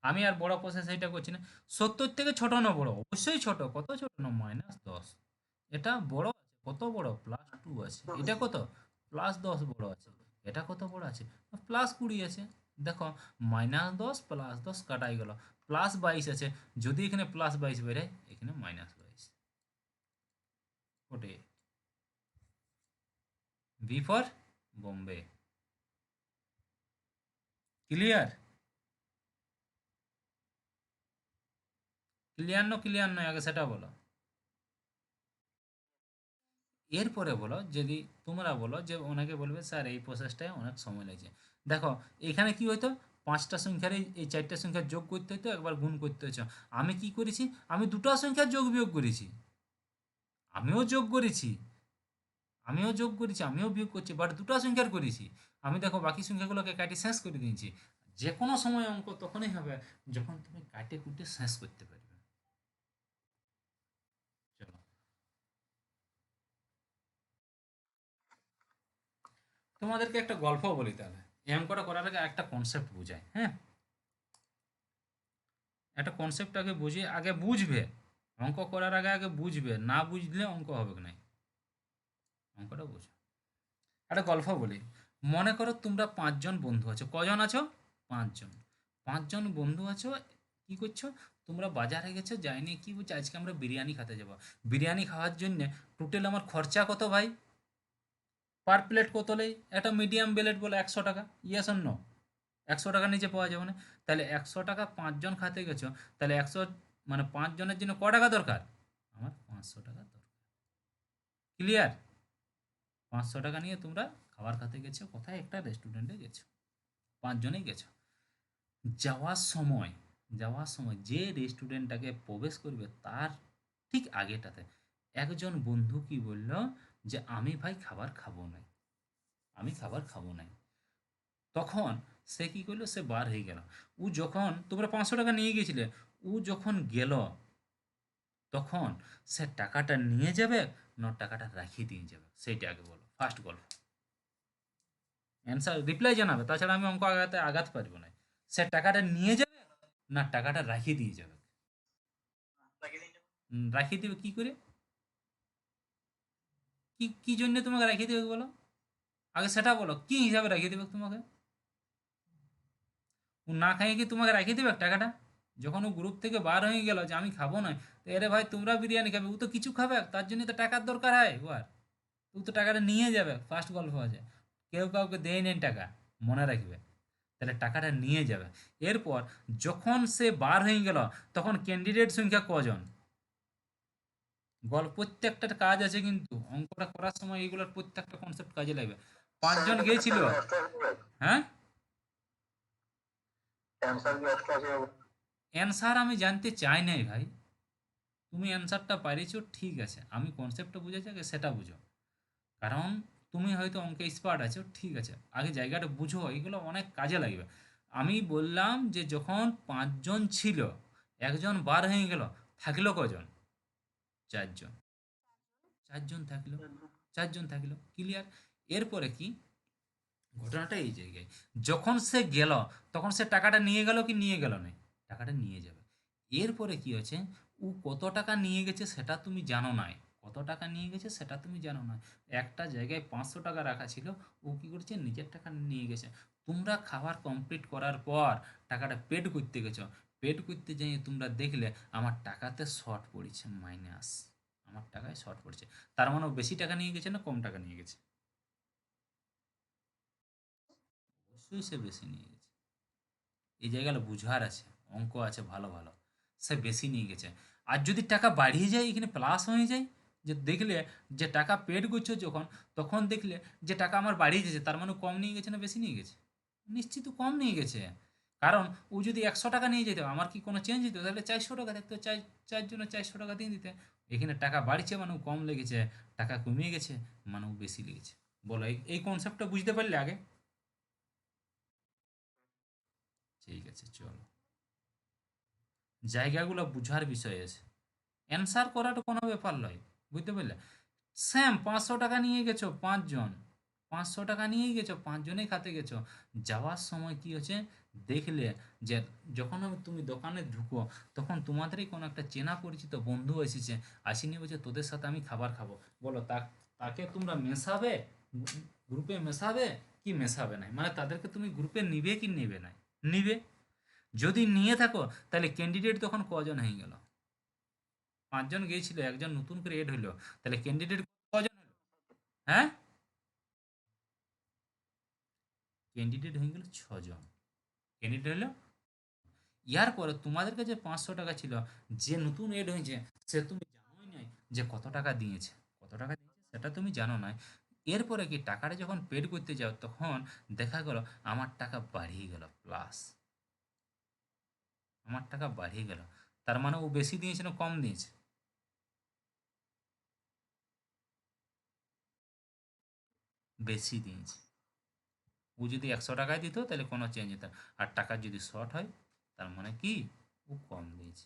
S1: আমি আর বড় প্রসেস এটা করছি না। 70 থেকে ছোট না বড়? অবশ্যই ছোট। কত ছোট? না -10। এটা বড় আছে, কত বড়? +2 আছে। এটা কত? +10 বড় আছে। এটা কত বড় আছে? +20 আছে। দেখো, -10 +10 কাটাই গেল, +22 আছে। যদি এখানে +22 বেরোয়, এখানে -22। ওটে B for Bombay. Clear? Clear নয় আগে সেটা বলো। এরপরে বলো, যদি তোমরা বলো যে অনেকে বলবে স্যার এই প্রসেসটায় অনেক সময় লাগছে। দেখো, এখানে কি হইতো, 5টা সংখ্যার এই 4টা সংখ্যা যোগ করতে হতো, একবার গুণ করতে হচ্ছে। আমি কি করেছি, আমি দুটো সংখ্যার যোগ বিয়োগ করেছি। আমিও যোগ করেছি, আমিও বিয়োগ করছি, বাট দুটো সংখ্যার করেছি। আমি দেখো বাকি সংখ্যাগুলোকে কাটি শেষ করে দিয়েছি। যে কোনো সময় অঙ্ক তখনই হবে যখন তুমি কাটে কুটে শেষ করতে পারবে। চলো, তোমাদেরকে একটা গল্প বলি তাহলে। এই অঙ্কটা করার আগে একটা কনসেপ্ট বুঝাই, হ্যাঁ? একটা কনসেপ্ট আগে বুঝিয়ে, আগে বুঝবে। অঙ্ক করার আগে আগে বুঝবে, না বুঝলে অঙ্ক হবে না। অঙ্কটা বুঝো। একটা গল্প বলি। মনে করো তোমরা 5জন বন্ধু আছো। কজন আছো? 5জন। 5জন বন্ধু আছো। কি করছো? তোমরা বাজারে গেছো, যাইনি, কি বলছো, আজকে আমরা বিরিয়ানি খেতে যাবো। বিরিয়ানি খাওয়ার জন্য টোটাল আমার খরচা কত ভাই? পার প্লেট কত নেই? একটা মিডিয়াম প্লেট বলে 100 টাকা। Yes or no? 100 টাকার নিচে পাওয়া যাবে না। তাহলে 100 টাকা 5জন খাতে গেছো, তাহলে 100 মানে 5জনের জন্য ক টাকা দরকার? আমার 500 টাকা দরকার। ক্লিয়ার? 500 টাকা নিয়ে তোমরা খাবার খেতে গেছো, কোথায়? একটা রেস্টুরেন্টে গেছো, 5জনেই গেছো। যাওয়ার সময়, যে রেস্টুরেন্টটাকে প্রবেশ করবে তার ঠিক আগেটাতে একজন বন্ধু কি বলল, যে আমি ভাই খাবার খাবো না, আমি খাবার খাবো না। তখন সে কি করলো, সে বার হয়ে গেল। ও যখন, তোমরা 500 টাকা নিয়ে গেছিলে, ও যখন গেল, তখন সে টাকাটা নিয়ে যাবে না টাকাটা রাখিয়ে দিয়ে যাবে? সেইটা আগে বলো, ফার্স্ট গল্প। অ্যান্সার রিপ্লাই জানাবে, তাছাড়া আমি অঙ্ক আগাতে পারবো না। সে টাকাটা নিয়ে যাবে না টাকাটা রাখিয়ে দিয়ে যাবে? রাখিয়ে দিবে কি করে? কি কি জন্য তোমাকে রাখিয়ে দেবে বলো? আগে সেটা বলো, কি হিসাবে রাখিয়ে দেবে তোমাকে? ও না খাইয়ে কি তোমাকে রাখিয়ে দেবে টাকাটা? যখন ও গ্রুপ থেকে বার হয়ে গেল যে আমি খাবো না, তো এরে ভাই তোমরা বিরিয়ানি খাবে, ও তো কিছু খাবে, তার জন্য তো টাকার দরকার হয় ও আর। ও তো টাকাটা নিয়ে যাবে, ফার্স্ট গল্প আছে। কেউ কাউকে দেয় নেন টাকা, মনে রাখবে। তাহলে টাকাটা নিয়ে যাবে। এরপর যখন সে বার হয়ে গেল, তখন ক্যান্ডিডেট সংখ্যা কজন? প্রত্যেকটার কাজ আছে, কিন্তু অঙ্কটা করার সময় এইগুলোর প্রত্যেকটা কনসেপ্ট কাজে লাগবে। পাঁচজন গিয়েছিল। হ্যাঁ, অ্যান্সার আমি জানতে চাই নাই ভাই। তুমি অ্যান্সারটা পারিছো ঠিক আছে, আমি কনসেপ্টটা বুঝেছি, আগে সেটা বুঝো। কারণ তুমি হয়তো অঙ্কে এক্সপার্ট আছো, ঠিক আছে, আগে জায়গাটা বুঝো, এগুলো অনেক কাজে লাগবে। আমি বললাম যে যখন পাঁচজন ছিল, একজন বার হয়ে গেল, থাকলো কজন? চারজন। চারজন থাকলো, চারজন থাকলো, ক্লিয়ার। এরপরে কি ঘটনাটা এই জায়গায়, যখন সে গেল, তখন সে টাকাটা নিয়ে গেল কি নিয়ে গেল না? টাকাটা নিয়ে যাবে। এরপরে কি হচ্ছে, ও কত টাকা নিয়ে গেছে সেটা তুমি জানো না। কত টাকা নিয়ে গেছে সেটা তুমি জানো না। একটা জায়গায় 500 টাকা রাখা ছিল, ও কি করছে নিজের টাকা নিয়ে গেছে। তোমরা খাবার কমপ্লিট করার পর টাকাটা পেড করতে গেছো, পেড করতে যেয়ে তোমরা দেখলে আমার টাকাতে শর্ট পড়েছে, মাইনাস। আমার টাকায় শর্ট পড়ছে। তার মানে ও বেশি টাকা নিয়ে গেছে না কম টাকা নিয়ে গেছে? অবশ্যই সে বেশি নিয়ে গেছে। এই জায়গাটা বুঝার আছে, অঙ্ক আছে ভালো ভালো। সে বেশি নিয়ে গেছে। আর যদি টাকা বাড়িয়ে যায়, এখানে প্লাস হয়ে যায়, যে দেখলে যে টাকা পেড করছো যখন, তখন দেখলে যে টাকা আমার বাড়িয়ে যাচ্ছে, তার মানে ও কম নিয়ে গেছে না বেশি নিয়ে গেছে? নিশ্চিত ও কম নিয়ে গেছে। কারণ ও যদি 100 টাকা নিয়ে যেত, আমার কি কোনো চেঞ্জ হতো? তাহলে 400 টাকা থাকতো, চারজনে 400 টাকা দিয়ে দিতে। এখানে টাকা বাড়ছে মানে ও কম লেগেছে, টাকা কমিয়ে গেছে মানে ও বেশি লেগেছে। বলো, এই কনসেপ্টটা বুঝতে পারলে আগে? ঠিক আছে, চলো। জায়গাগুলো বুঝার বিষয় আছে, অ্যান্সার করাটা কোনো ব্যাপার নয়। বুঝতে পারলে? স্যাম 500 টাকা নিয়ে গেছো পাঁচজন, 500 টাকা নিয়েই গেছো, পাঁচজনেই খাতে গেছো। যাওয়ার সময় কি হচ্ছে, দেখলে যে যখন তুমি দোকানে ঢুকো, তখন তোমাদেরই কোনো একটা চেনা পরিচিত বন্ধু এসেছে, আসেনি বলছে তোদের সাথে আমি খাবার খাবো। বলো, তাকে তোমরা মেশাবে, গ্রুপে মেশাবে কি মেশাবে না? মানে তাদেরকে তুমি গ্রুপে নিবে কি নেবে না? নিবে। যদি নিয়ে থাকো, তাহলে ক্যান্ডিডেট তখন কজন হয়ে গেল? পাঁচজন গিয়েছিল, একজন নতুন করে এড হইলো, তাহলে ক্যান্ডিডেট কজন হলো? হ্যাঁ, ক্যান্ডিডেট হয়ে গেল ছজন। ক্যান্ডিডেট হলো। ইয়ার পরে তোমাদের কাছে 500 টাকা ছিল, যে নতুন এড হয়েছে সে তুমি জানোই নাই যে কত টাকা দিয়েছে। কত টাকা দিয়েছে সেটা তুমি জানো না। এরপরে কি টাকাটা যখন পেড করতে যাও, তখন দেখা গেল আমার টাকা বাড়িয়ে গেল, প্লাস। আমার টাকা বাড়িয়ে গেল, তার মানে ও বেশি দিয়েছে না কম দিয়েছে? বেশি দিয়েছে। ও যদি 100 টাকায় দিত তাহলে কোনো চেঞ্জ হতো না। আর টাকা যদি শর্ট হয়, তার মানে কি ও কম দিয়েছে।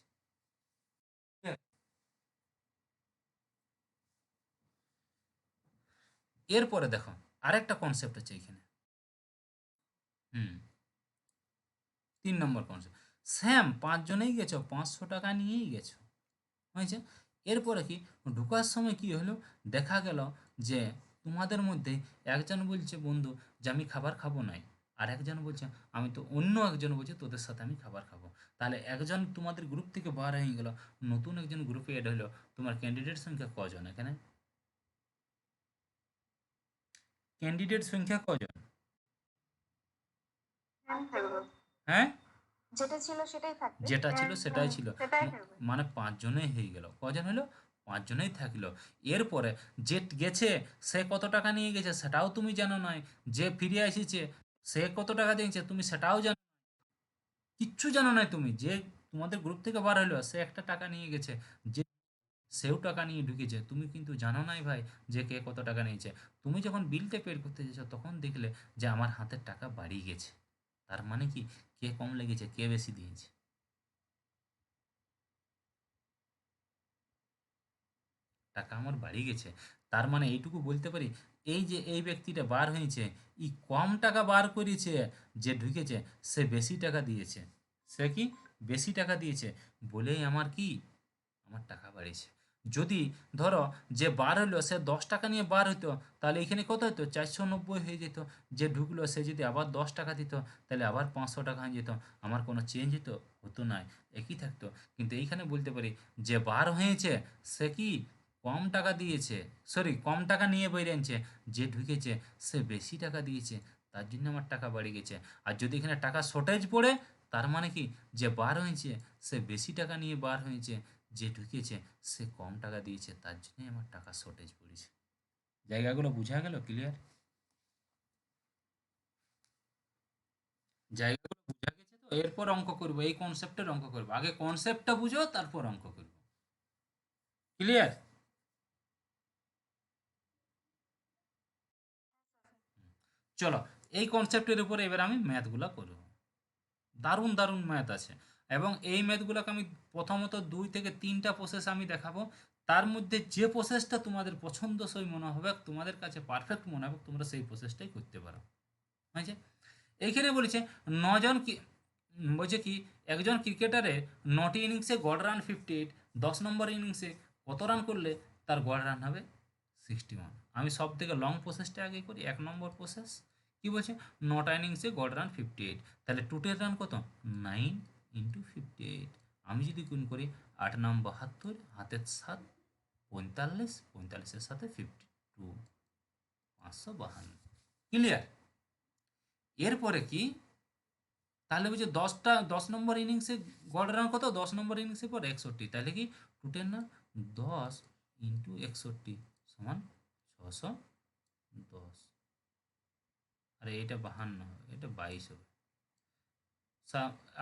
S1: এরপরে দেখো, আরেকটা কনসেপ্ট আছে এখানে। হুম, 3 নম্বর কনসেপ্ট। স্যাম পাঁচজনেই গেছো, 500 টাকা নিয়েই গেছো, হয়েছে। এরপরে কি ঢোকার সময় কি হলো, দেখা গেল যে তোমাদের মধ্যে একজন বলছে বন্ধু যে আমি খাবার খাবো নাই, আর একজন বলছে আমি তো, অন্য একজন বলছে তোদের সাথে আমি খাবার খাবো। তাহলে একজন তোমাদের গ্রুপ থেকে বার হয়ে গেল, নতুন একজন গ্রুপে এড হলো। তোমার ক্যান্ডিডেট সংখ্যা কজন এখানে? ক্যান্ডিডেট সংখ্যা কজন?
S3: ম্যাম থাকবে।
S1: হ্যাঁ,
S3: যেটা ছিল সেটাই থাকবে।
S1: যেটা ছিল সেটাই ছিল।
S3: সেটাই থাকবে।
S1: মানে পাঁচজনেই হয়ে গেল, কজন হলো? পাঁচজনেই থাকলো। এরপরে যে গেছে সে কত টাকা নিয়ে গেছে সেটাও তুমি জানো নয়, যে ফিরে এসেছে সে কত টাকা দিয়েছে তুমি সেটাও জানো। কিচ্ছু জানো না তুমি। যে তোমাদের গ্রুপ থেকে বার হলো সে একটা টাকা নিয়ে গেছে, যে সেও টাকা নিয়ে ঢুকেছে, তুমি কিন্তু জানো নাই ভাই যে কে কত টাকা নিয়েছে। তুমি যখন বিলটা পেড করতে যাচ্ছ, তখন দেখলে যে আমার হাতের টাকা বাড়িয়ে গেছে, তার মানে কি কে কম লেগেছে কে বেশি দিয়েছে? টাকা আমার বাড়িয়ে গেছে। তার মানে এইটুকু বলতে পারি, এই যে এই ব্যক্তিটা বার হয়েছে, কম টাকা বার করেছে, যে ঢুকেছে সে বেশি টাকা দিয়েছে। সে কি বেশি টাকা দিয়েছে বলেই আমার কি, আমার টাকা বাড়িয়েছে। যদি ধরো যে বার হলো সে 10 টাকা নিয়ে বার হতো, তাহলে এখানে কত হতো 490 হয়ে যেত। যে ঢুকলো সে যদি আবার 10 টাকা দিত, তাহলে আবার 500 টাকা হয়ে যেত। আমার কোনো চেঞ্জ হতো? হতো নয়, একই থাকতো। কিন্তু এইখানে বলতে পারি যে বার হয়েছে সে কি কম টাকা দিয়েছে, সরি কম টাকা নিয়ে বেরিয়েছে, যে ঢুকেছে সে বেশি টাকা দিয়েছে, তার জন্য আমার টাকা বাড়ে গেছে। আর যদি এখানে টাকা শর্টেজ পড়ে, তার মানে কি যে বার হয়েছে সে বেশি টাকা নিয়ে বার হয়েছে, যে ঢুকেছে সে কম টাকা দিয়েছে, তার জন্যই আমার টাকা শর্টেজ পড়েছে। জায়গাগুলো বোঝা গেল? ক্লিয়ার? জায়গাগুলো বোঝা গেছে তো? এরপর অঙ্ক করবো, এই কনসেপ্টের অঙ্ক করবো। আগে কনসেপ্টটা বুঝো, তারপর অঙ্ক করবো। ক্লিয়ার? চলো, এই কনসেপ্টের উপরে এবার আমি ম্যাথগুলো করব। দারুণ দারুণ ম্যাথ আছে, এবং এই ম্যাথগুলোকে আমি প্রথমত 2 থেকে 3টা প্রসেস আমি দেখাবো। তার মধ্যে যে প্রসেসটা তোমাদের পছন্দসই মনে হবে, তোমাদের কাছে পারফেক্ট মনে হবে, তোমরা সেই প্রসেসটাই করতে পারো। হয়েছে? এইখানে বলেছে 9 জন কি বলছে কি একজন ক্রিকেটারের 9টি ইনিংসে গড় রান 58, 10 নম্বর ইনিংসে কত রান করলে তার গড় রান হবে 61। আমি সব থেকে লং প্রসেসটা আগে করি, 1 নম্বর প্রসেস। কি বলছে? 9টা ইনিংসে গড় রান 58, তাহলে টোটাল রান কত? 9 ইন্টু 58। আমি যদি গুণ করি 8 9 72, হাতের 7 45, 45-এর সাথে 52, 552। ক্লিয়ার? এরপরে কি? তাহলে বলছে 10 নম্বর ইনিংসে গড় রান কত? 10 নম্বর ইনিংসের পর 61, তাহলে কি টোটাল না 10 ইন্টু 61 সমান 610। আরে এটা 52 হবে, এটা 22 হবে।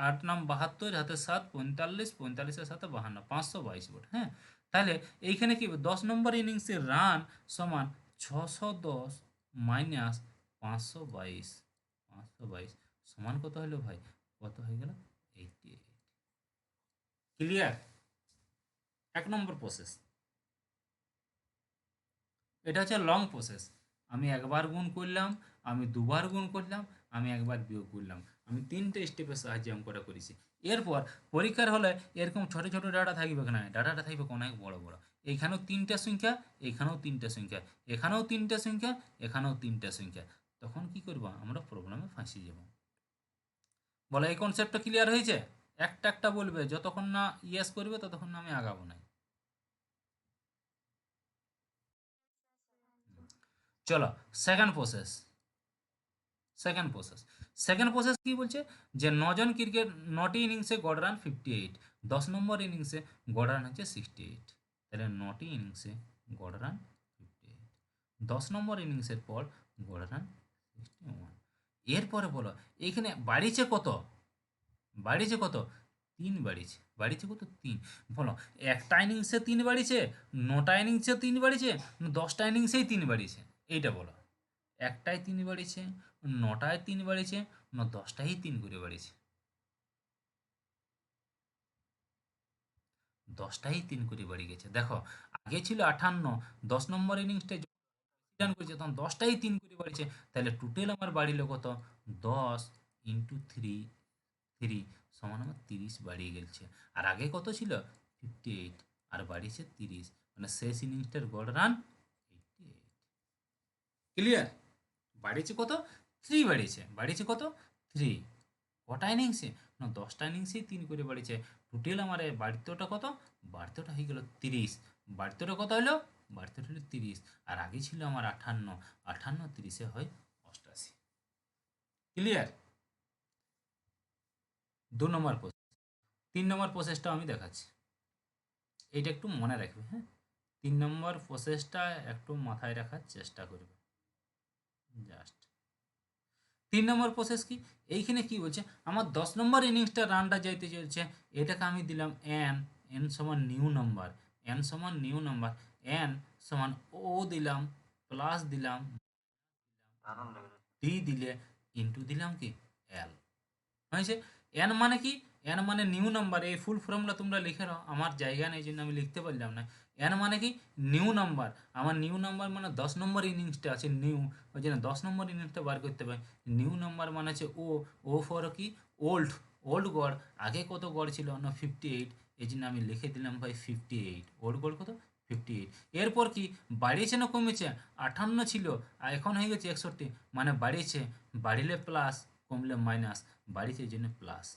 S1: 8 9 72, হাতে 7 45, 45-এর সাথে 52, 522 ভোট। হ্যাঁ, তাহলে এইখানে কি 10 নম্বর ইনিংসের রান সমান 610 মাইনাস 522, 522 সমান কত হলো ভাই? কত হয়ে গেল? 88। ক্লিয়ার? 1 নম্বর প্রসেস। এটা হচ্ছে লং প্রসেস। আমি একবার গুণ করলাম, আমি দুবার গুণ করলাম, আমি একবার বিয়োগ করলাম, আমি 3টে স্টেপের সাহায্যে অঙ্কটা করেছি। এরপর পরীক্ষার হলে এরকম ছোট ছোট ডাটা থাকবে না, ডাটাটা থাকবে অনেক বড় বড়। এইখানেও 3টে সংখ্যা, এখানেও 3টে সংখ্যা, এখানেও 3টে সংখ্যা, এখানেও 3টে সংখ্যা। তখন কি করব? আমরা প্রবলেমে ফাঁসি যাব। বলো, এই কনসেপ্টটা ক্লিয়ার হয়েছে? একটা একটা বলবে, যতক্ষণ না ইয়েস করবে ততক্ষণ না আমি আগাবো না। চলো, second process. Second process, second process কি বলছে? যে 9টি ইনিংসে গড় রান 58, 10 নম্বর ইনিংসে গড় রান হচ্ছে 68, তাহলে 9টি ইনিংসে গড় রান 58, 10 নম্বর ইনিংসের পর গড় রান 61। এরপরে বলো এখানে বাড়িছে কত? বাড়িছে কত? 3 বাড়িছে। বাড়িছে কত? 3। বলো, একটা ইনিংসে 3 বাড়িছে, 9টা ইনিংসে 3 বাড়িছে, 10টা ইনিংসেই 3 বাড়িছে? এইটা বলো। একটাই 3 বাড়িছে, 9টায় 3 বাড়িছে, না 10টাই 3 করে বাড়িছে? 10টাই 3 করে বাড়ি গেছে। দেখো, আগে ছিল 58, 10 নম্বর ইনিংসটা রান করেছে তখন 10টাই 3 করে বাড়িছে, তাহলে টোটাল আমার বাড়িল কত? 10 ইন্টু 3, 3 সমান আমার 30 বাড়িয়ে গেছে। আর আগে কত ছিল? 58, আর বাড়িছে 30, মানে শেষ ইনিংসটার গড় রান 88। ক্লিয়ার? বাড়িছে কত? 3 বাড়িছে। বাড়িছে কত? 3। কটা ইনিংসে? না 10টা ইনিংসেই 3 করে বাড়িছে। টোটাল আমার বাড়িতেওটা কত? বাড়িতেওটা হয়ে গেল 30। বাড়িতেওটা কত হলো? বাড়িতেওটা হলো 30। আর আগে ছিল আমার 58, 58 30-এ হয় 88। ক্লিয়ার? 2 নম্বর প্রসেস। 3 নম্বর প্রসেসটা আমি দেখাচ্ছি, এইটা একটু মনে রাখবে। হ্যাঁ, 3 নম্বর প্রসেসটা একটু মাথায় রাখার চেষ্টা করবে। জাস্ট 3 নম্বর প্রসেস কি? এইখানে কি বলছে? আমার 10 নম্বর ইনিংসটা রানটা যাইতে চলছে, এটাকে আমি দিলাম এন, এন সমান নিউ নাম্বার, এন সমান নিউ নাম্বার, এন সমান ও দিলাম, প্লাস দিলাম
S2: দারুণ লেগেছে।
S1: ডি দিলে, ইন্টু দিলাম কি এল। হয়েছে? এন মানে কি? এন মানে নিউ নাম্বার। এই ফুল ফর্মুলা তোমরা লিখে নাও, আমার জায়গা নেই জন্য আমি লিখতে পারলাম না। এন মানে কি? New number. আমার নিউ নাম্বার মানে 10 নম্বর ইনিংসটা আছে নিউ, ওই জন্য 10 নম্বর ইনিংসটা বার করতে পারি। নিউ নাম্বার মানে হচ্ছে ও, ও ফর কি? ওল্ড, ওল্ড গড়। আগে কত গড় ছিল? না 58, এই জন্য আমি লিখে দিলাম ভাই 58। ওল্ড গড় কত? 58। এরপর কি বাড়িয়েছে না কমেছে? 58 ছিল আর এখন হয়ে গেছে 61, মানে বাড়িয়েছে। বাড়িলে প্লাস, কমলে মাইনাস, বাড়িছে এই জন্য প্লাস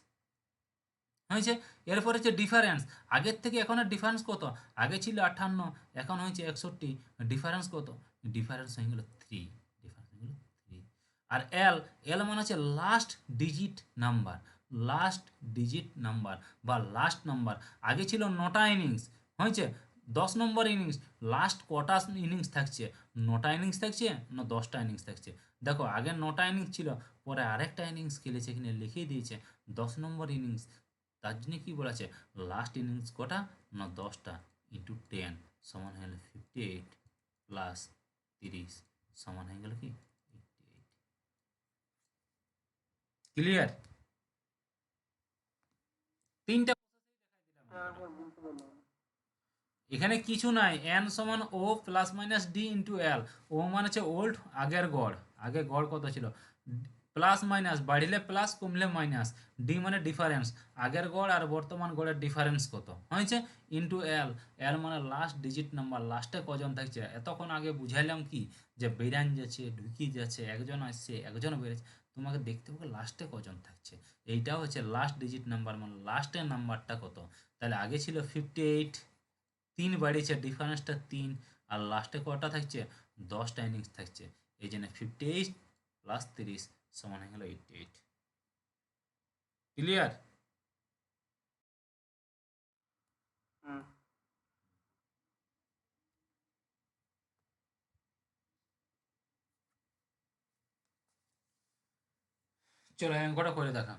S1: হয়েছে। এরপর হচ্ছে ডিফারেন্স। আগের থেকে এখনের ডিফারেন্স কত? আগে ছিল 58, এখন হয়েছে 61, ডিফারেন্স কত? ডিফারেন্স হয়ে গেল 3। ডিফারেন্স হয়ে গেল 3। আর এল, এল মানে হচ্ছে last digit number. Last digit number বা লাস্ট নাম্বার। আগে ছিল 9টা ইনিংস, হয়েছে 10 নম্বর ইনিংস। লাস্ট কটা ইনিংস থাকছে? 9টা ইনিংস থাকছে না 10টা ইনিংস থাকছে? দেখো আগে 9টা ইনিংস ছিল, পরে আরেকটা ইনিংস খেলেছে, এখানে লিখেই দিয়েছে 10 নম্বর ইনিংস। তার জন্য কী বলেছে? লাস্ট ইনিংস কটা? না 10টা, ইন্টু 10 সমান হয়ে গেল 58 প্লাস 30 সমান হয়ে গেল কি 88। ক্লিয়ার? তিনটা এখানে কিছু নাই। এন সমান ও plus minus D into L. ও মানে হচ্ছে ওল্ড, আগের গড়। আগে গড় কত ছিল? প্লাস মাইনাস, বাড়িলে প্লাস কমলে মাইনাস। ডি মানে ডিফারেন্স, আগের গড় আর বর্তমান গড়ের ডিফারেন্স কত হয়েছে, ইন্টু এল। এল মানে লাস্ট ডিজিট নাম্বার, লাস্টে কজন থাকছে। এতক্ষণ আগে বুঝাইলাম কি, যে বেরান যাচ্ছে, ঢুকি যাচ্ছে, একজন আসছে, একজন বেরোচ্ছে, তোমাকে দেখতে হবে লাস্টে কজন থাকছে। এইটাও হচ্ছে লাস্ট ডিজিট নাম্বার, মানে লাস্টের নাম্বারটা কত। তাহলে আগে ছিল 58, 3 বাড়িয়েছে, ডিফারেন্সটা 3। আর লাস্টে কটা থাকছে? 10টা ইনিংস থাকছে, এই জন্য 58 প্লাস 30 সমান হয়ে গেল 88। ক্লিয়ার?
S2: হুম।
S1: চলো অঙ্কটা করে দেখা।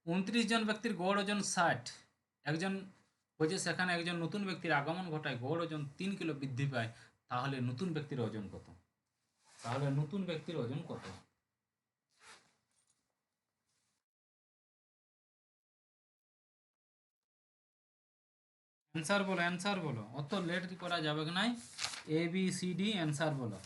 S1: 29 জন ব্যক্তির গড় ওজন 60। একজন বলছে সেখানে একজন নতুন ব্যক্তির আগমন ঘটায়, গড় ওজন 3 কিলো বৃদ্ধি পায়। তাহলে নতুন ব্যক্তির ওজন কত? তাহলে নতুন ব্যক্তির ওজন কত? অ্যান্সার বলো, অ্যান্সার বলো, অত লেট করা যাবে কি নাই। A B C D answer বলো।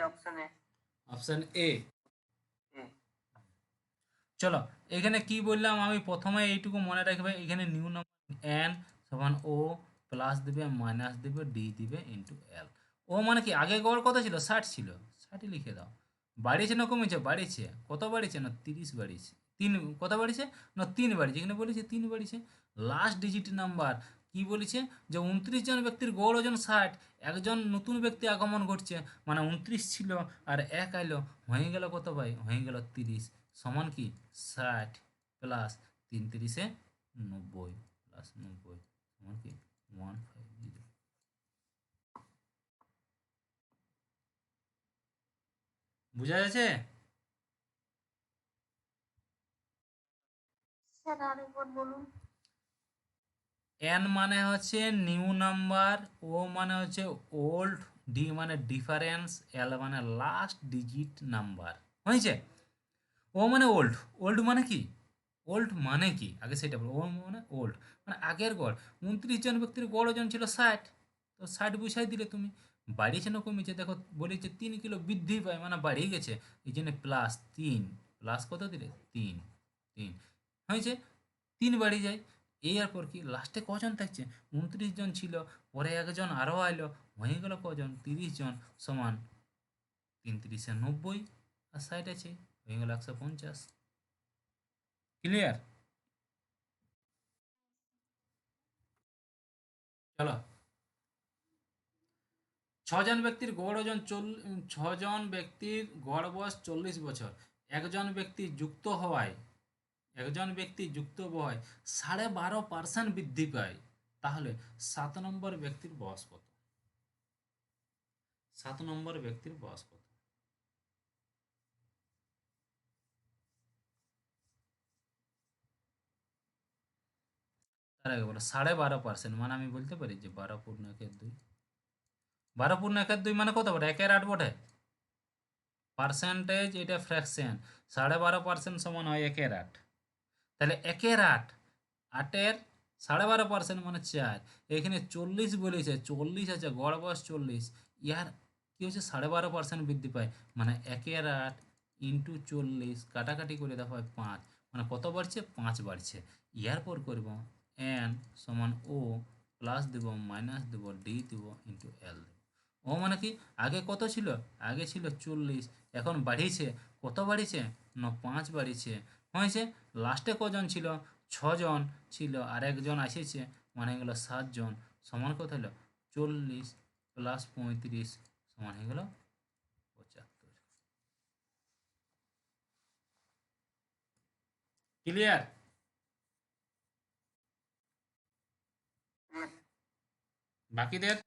S2: Option A.
S1: Option A.
S2: A.
S1: চলো এখানে কি বললাম আমি প্রথমে এইটুকু মনে রাখবে, এখানে নিউ নাম্বার এন সমান ও প্লাস দিবে মাইনাস দিবে ডি দিবে ইন্টু এল। ও মানে কি আগে গড় কত ছিল? 60 ছিল, 60 লিখে দাও। বাড়িয়েছে না কমেছে? বাড়িয়েছে। কত বাড়িয়েছে? না 30 বাড়িয়েছে। তিন কত বাড়িয়েছে? না 3 বাড়িয়েছে, এখানে বলেছে 3 বাড়িয়েছে। লাস্ট ডিজিট নাম্বার কি বলেছে? যে 29 জন ব্যক্তির গড় ওজন 60, একজন নতুন ব্যক্তি আগমন ঘটছে, মানে 29 ছিল আর এক আইলো, হয়ে গেল কত ভাই? হয়ে গেল 30 সমান কি 60 প্লাস 3 90 প্লাস 90 সমান কি 150। বুঝা যাচ্ছে?
S3: স্যার আরেকবার বলুন।
S1: এন মানে হচ্ছে নিউ নাম্বার, ও মানে হচ্ছে ওল্ড, ডি মানে ডিফারেন্স, এল মানে লাস্ট ডিজিট নাম্বার। হয়েছে? ও মানে ওল্ড। ওল্ড মানে কি? ওল্ড মানে কি আগে সেটা বলো। ও মানে ওল্ড, মানে আগের গড়। 29 জন ব্যক্তির গড় ওজন ছিল 60, তো 60 বুঝাই দিলে তুমি। বাড়িয়েছে না কমেছে? দেখো বলেছে 3 কিলো বৃদ্ধি পায়, মানে বাড়িয়ে গেছে, এই জন্য প্লাস 3। প্লাস কত দিলে? 3। 3 হয়েছে, 3 বাড়ি যায়। এই আর পর কি লাস্টে কজন থাকছে? 29 জন ছিল, পরে একজন আরও আইলো, হয়ে গেল কজন? 30 জন সমান 3 3 90 আর 60 আছে, হয়ে গেল 150। ক্লিয়ার? চলো, ছজন ব্যক্তির গড় ওজন ছজন ব্যক্তির গড় বয়স 40 বছর। একজন ব্যক্তি যুক্ত হওয়ায়, একজন ব্যক্তি যুক্ত হওয়ায় 12.5% বৃদ্ধি পায়। তাহলে 7 নম্বর ব্যক্তির বয়স কত? 7 নম্বর ব্যক্তির বয়স কত? তার আগে বলো 12.5%, মানে আমি বলতে পারি যে 12 পূর্ণ 1/2। 12 পূর্ণ 1/2 মানে কত বটে? 1/8 বটে। পার্সেন্টেজ এটা ফ্র্যাকশন, 12.5% সমান হয় 1/8। তাহলে 1/8, 8-এর 12.5% মানে 4। এখানে 40 বলেছে, 40 আছে, গড় বয়স 40। ইয়ার কি হচ্ছে 12.5% বৃদ্ধি পায়, মানে 1/8 ইন্টু 40 কাটাকাটি করে দেখা হয় 5, মানে কত বাড়ছে? 5 বাড়ছে। ইয়ার পর করব এন সমান ও প্লাস দেব মাইনাস দেব ডি দেব ইন্টু এল দেব। ও মানে কি আগে কত ছিল? আগে ছিল 40, এখন বাড়িয়েছে। কত বাড়িয়েছে? না 5 বাড়িয়েছে। হয়েছে লাস্টে কজন ছিল? 6 জন ছিল, আর একজন আসেছে, মানে হয়ে গেল 7 জন। সমান কত হলো? 40 প্লাস 35 সমান হয়ে গেল 75। ক্লিয়ার?
S2: হুম।
S1: বাকিদের?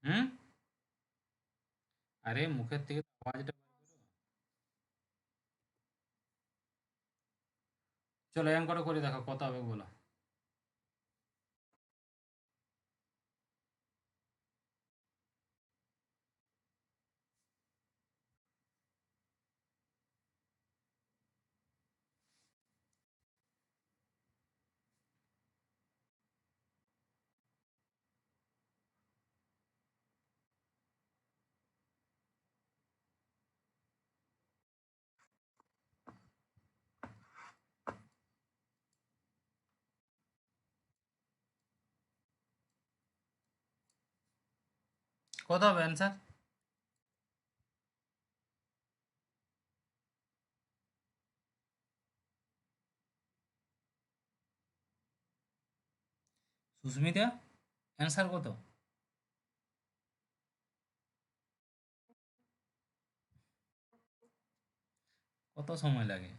S1: হুম? আরে মুখের থেকে তো আওয়াজটা বার করো। চলো এম করে দেখো কত হবে বলো। কত হবে অ্যান্সার? সুস্মিতা, অ্যান্সার কত? কত সময় লাগে?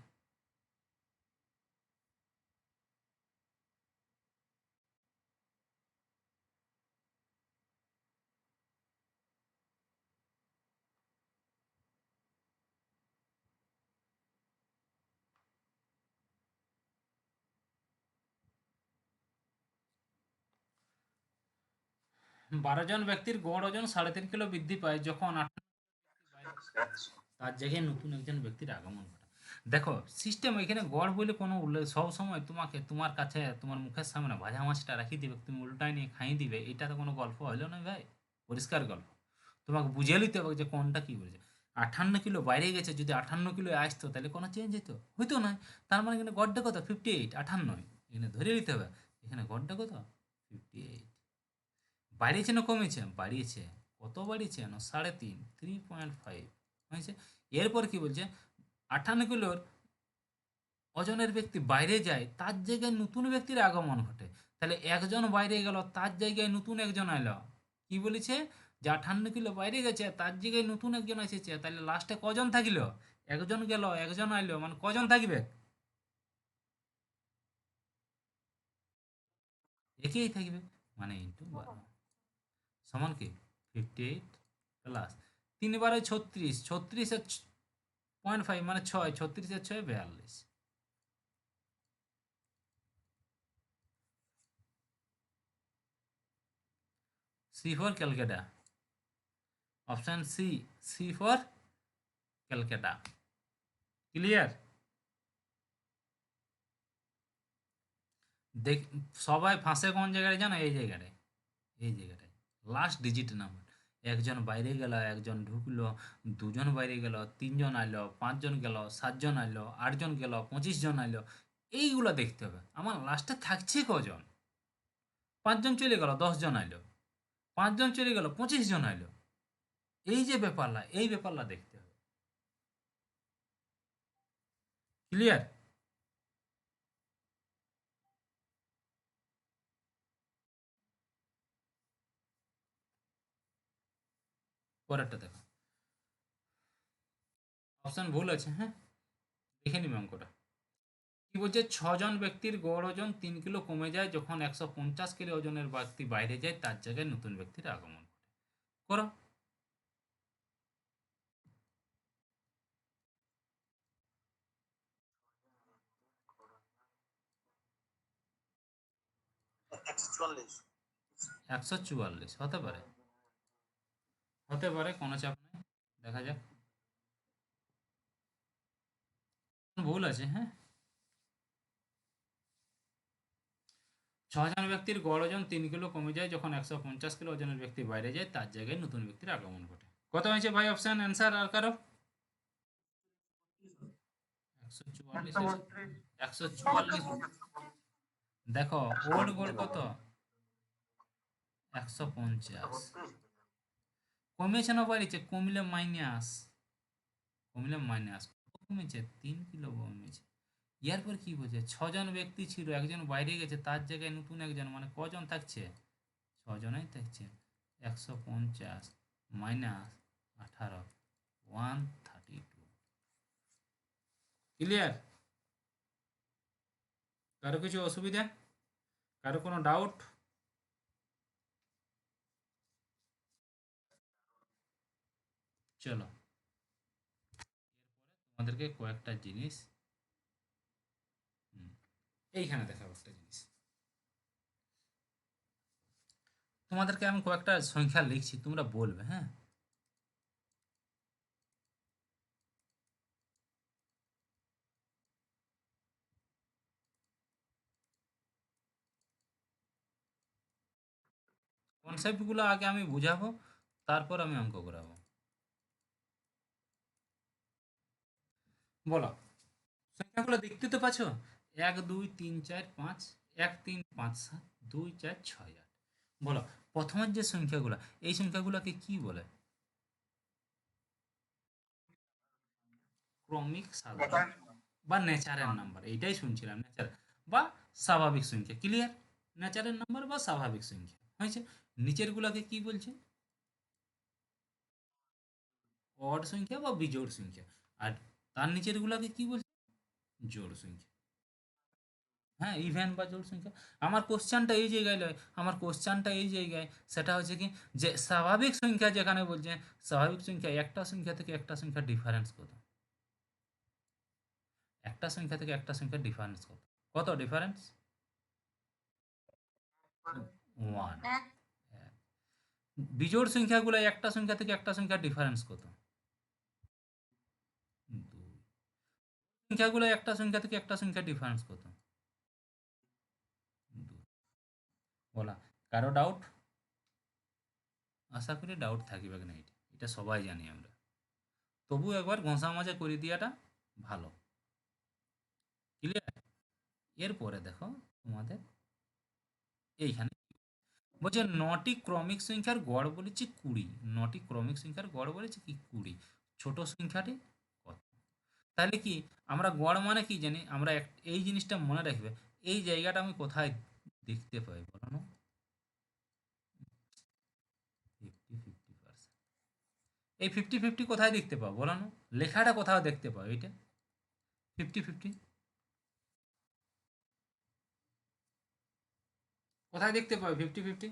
S1: 12 জন ব্যক্তির গড় ওজন 3.5 কিলো বৃদ্ধি পায় যখন 58 তার জায়গায় নতুন একজন ব্যক্তির আগমন ঘটে। দেখো সিস্টেম এখানে গড় বলে কোনো উল্লেখ, সব সময় তোমাকে তোমার কাছে তোমার মুখের সামনে ভাজা মাছটা রাখি দিবে, তুমি উল্টায় নিয়ে খাই দিবে, এটা তো কোনো গল্প হইলো না ভাই। পরিষ্কার গল্প। তোমাকে বুঝিয়ে নিতে হবে যে কোনটা কি বলেছে। 58 কিলো বাইরে গেছে, যদি 58 কিলো আসতো তাহলে কোনো চেঞ্জ হতো? হইতো না। তার মানে এখানে গড়টা কত? 58, 58 এখানে ধরে নিতে হবে। এখানে গড়টা কত? 58। বাড়িয়েছে না কমেছে? বাড়িয়েছে। কত বাড়িয়েছে? না 3.5, 3.5 হয়েছে। এরপর কি বলছে? 58 কিলোর ওজনের ব্যক্তি বাইরে যায়, তার জায়গায় নতুন ব্যক্তির আগমন ঘটে। তাহলে একজন বাইরে গেল, তার জায়গায় নতুন একজন এলো। কি বলেছে? যে 58 কিলো বাইরে গেছে, তার জায়গায় নতুন একজন এসেছে, তাহলে লাস্টে কজন থাকিল? একজন গেল, একজন আইলো, মানে কজন থাকবে? একেই থাকবে, মানে ইন্টু 12 সমান কি 58 প্লাস 3 × 36, 36 0.5 মানে 6, 36 42। C for Calcutta, option C, C for Calcutta. Clear? দেখ, সবাই ফাঁসে কোন জায়গায় জানো? এই জায়গাটায়, এই জায়গাটায় লাস্ট ডিজিট নাম্বার। একজন বাইরে গেল, একজন ঢুকলো, দুজন বাইরে গেল, 3 জন আইলো, 5 জন গেল, 7 জন আইলো, 8 জন গেল, 25 জন আইলো। এইগুলো দেখতে হবে আমার লাস্টে থাকছে কজন। 5 জন চলে গেল, 10 জন আইলো, 5 জন চলে গেল, 25 জন আইলো। এই যে ব্যাপারটা, এই ব্যাপারটা দেখতে হবে। ক্লিয়ার? পরেরটা দেখো, অপশন ভুল আছে, হ্যাঁ দেখে নিবে অঙ্কটা। কি বলছে? 6 জন ব্যক্তির গড় ওজন 3 কিলো কমে যায় যখন 150 কিলো ওজনের ব্যক্তি বাইরে যায়, তার জায়গায় নতুন ব্যক্তির আগমন ঘটে। করো। 144 হতে পারে, হতে পারে, কোনো চাপ নেই, দেখা যাক। ভুল আছে, হ্যাঁ। 6 জন ব্যক্তির গড় ওজন 3 কিলো কমে যায় যখন 150 কিলো ওজনের ব্যক্তি বাইরে যায়, তার জায়গায় নতুন ব্যক্তির আগমন ঘটে। কত হয়েছে ভাই অপশন অ্যান্সার আর কারো? 144 144। দেখো ওল্ড গড় কত? 150। কমেছে না বাড়িছে? কমলে মাইনাস, কমলে মাইনাস, কমেছে 3 কিলো কমেছে। এরপর কি বলছে? 6 জন ব্যক্তি ছিল, একজন বাইরে গেছে, তার জায়গায় নতুন একজন, মানে কজন থাকছে? 6 জনই থাকছে। 150 মাইনাস 18, 132। ক্লিয়ার? কারো কিছু অসুবিধা? কারো কোনো ডাউট? চলো তোমাদেরকে কয়েকটা জিনিস এইখানে দেখাবো। একটা জিনিস তোমাদেরকে আমি কয়েকটা সংখ্যা লিখছি, তোমরা বলবে, হ্যাঁ। কনসেপ্টগুলো আগে আমি বুঝাবো, তারপর আমি অঙ্ক করাবো। বলো, সংখ্যাগুলো দেখতে তো পাচ্ছ? 1 2 3 4 5, 1 3 5 7, 2 4 6 8। বলো, প্রথমের যে সংখ্যাগুলো, এই সংখ্যাগুলোকে কি বলে? ক্রমিক সাধারণ বা নেচারের নাম্বার, এইটাই শুনছিলাম, নেচার বা স্বাভাবিক সংখ্যা। ক্লিয়ার? নেচারের নাম্বার বা স্বাভাবিক সংখ্যা হয়েছে। নিচের গুলাকে কি বলছে? অড সংখ্যা বা বিজোড় সংখ্যা। আর তার নিচের গুলাকে কি বলছে? জোড় সংখ্যা। হ্যাঁ, ইভেন বা জোড় সংখ্যা। আমার কোশ্চেনটা এই জায়গায় লয়, আমার কোশ্চেনটা এই জায়গায়, সেটা হচ্ছে কি, যে স্বাভাবিক সংখ্যা যেখানে বলছে, স্বাভাবিক সংখ্যা একটা সংখ্যা থেকে একটা সংখ্যা ডিফারেন্স কত? একটা সংখ্যা থেকে একটা সংখ্যার ডিফারেন্স কত? কত ডিফারেন্স? 1।
S3: এক।
S1: বিজোড় সংখ্যাগুলো একটা সংখ্যা থেকে একটা সংখ্যার ডিফারেন্স কত? 2। সংখ্যাগুলো একটা সংখ্যা থেকে একটা সংখ্যার ডিফারেন্স কত? 2। বলা, কারো ডাউট? আশা করি ডাউট থাকিবে না, এটা এটা সবাই জানি আমরা, তবু একবার ঘষা মাজা করে দিয়াটা ভালো। ক্লিয়ার? এরপরে দেখো তোমাদের এইখানে বলছে 9টি ক্রমিক সংখ্যার গড় বলেছে 20। 9টি ক্রমিক সংখ্যার গড় বলেছে কি 20। ছোট সংখ্যাটি কত? তাহলে কি আমরা গড় মানে কি জানি? আমরা এই জিনিসটা মনে রাখবে, এই জায়গাটা আমি কোথায় দেখতে পাই বলো না? 50-50%। এই 50-50 কোথায় দেখতে পাও বলো না? লেখাটা কোথাও দেখতে পাও এইটা 50-50? কোথায় দেখতে পাও 50-50?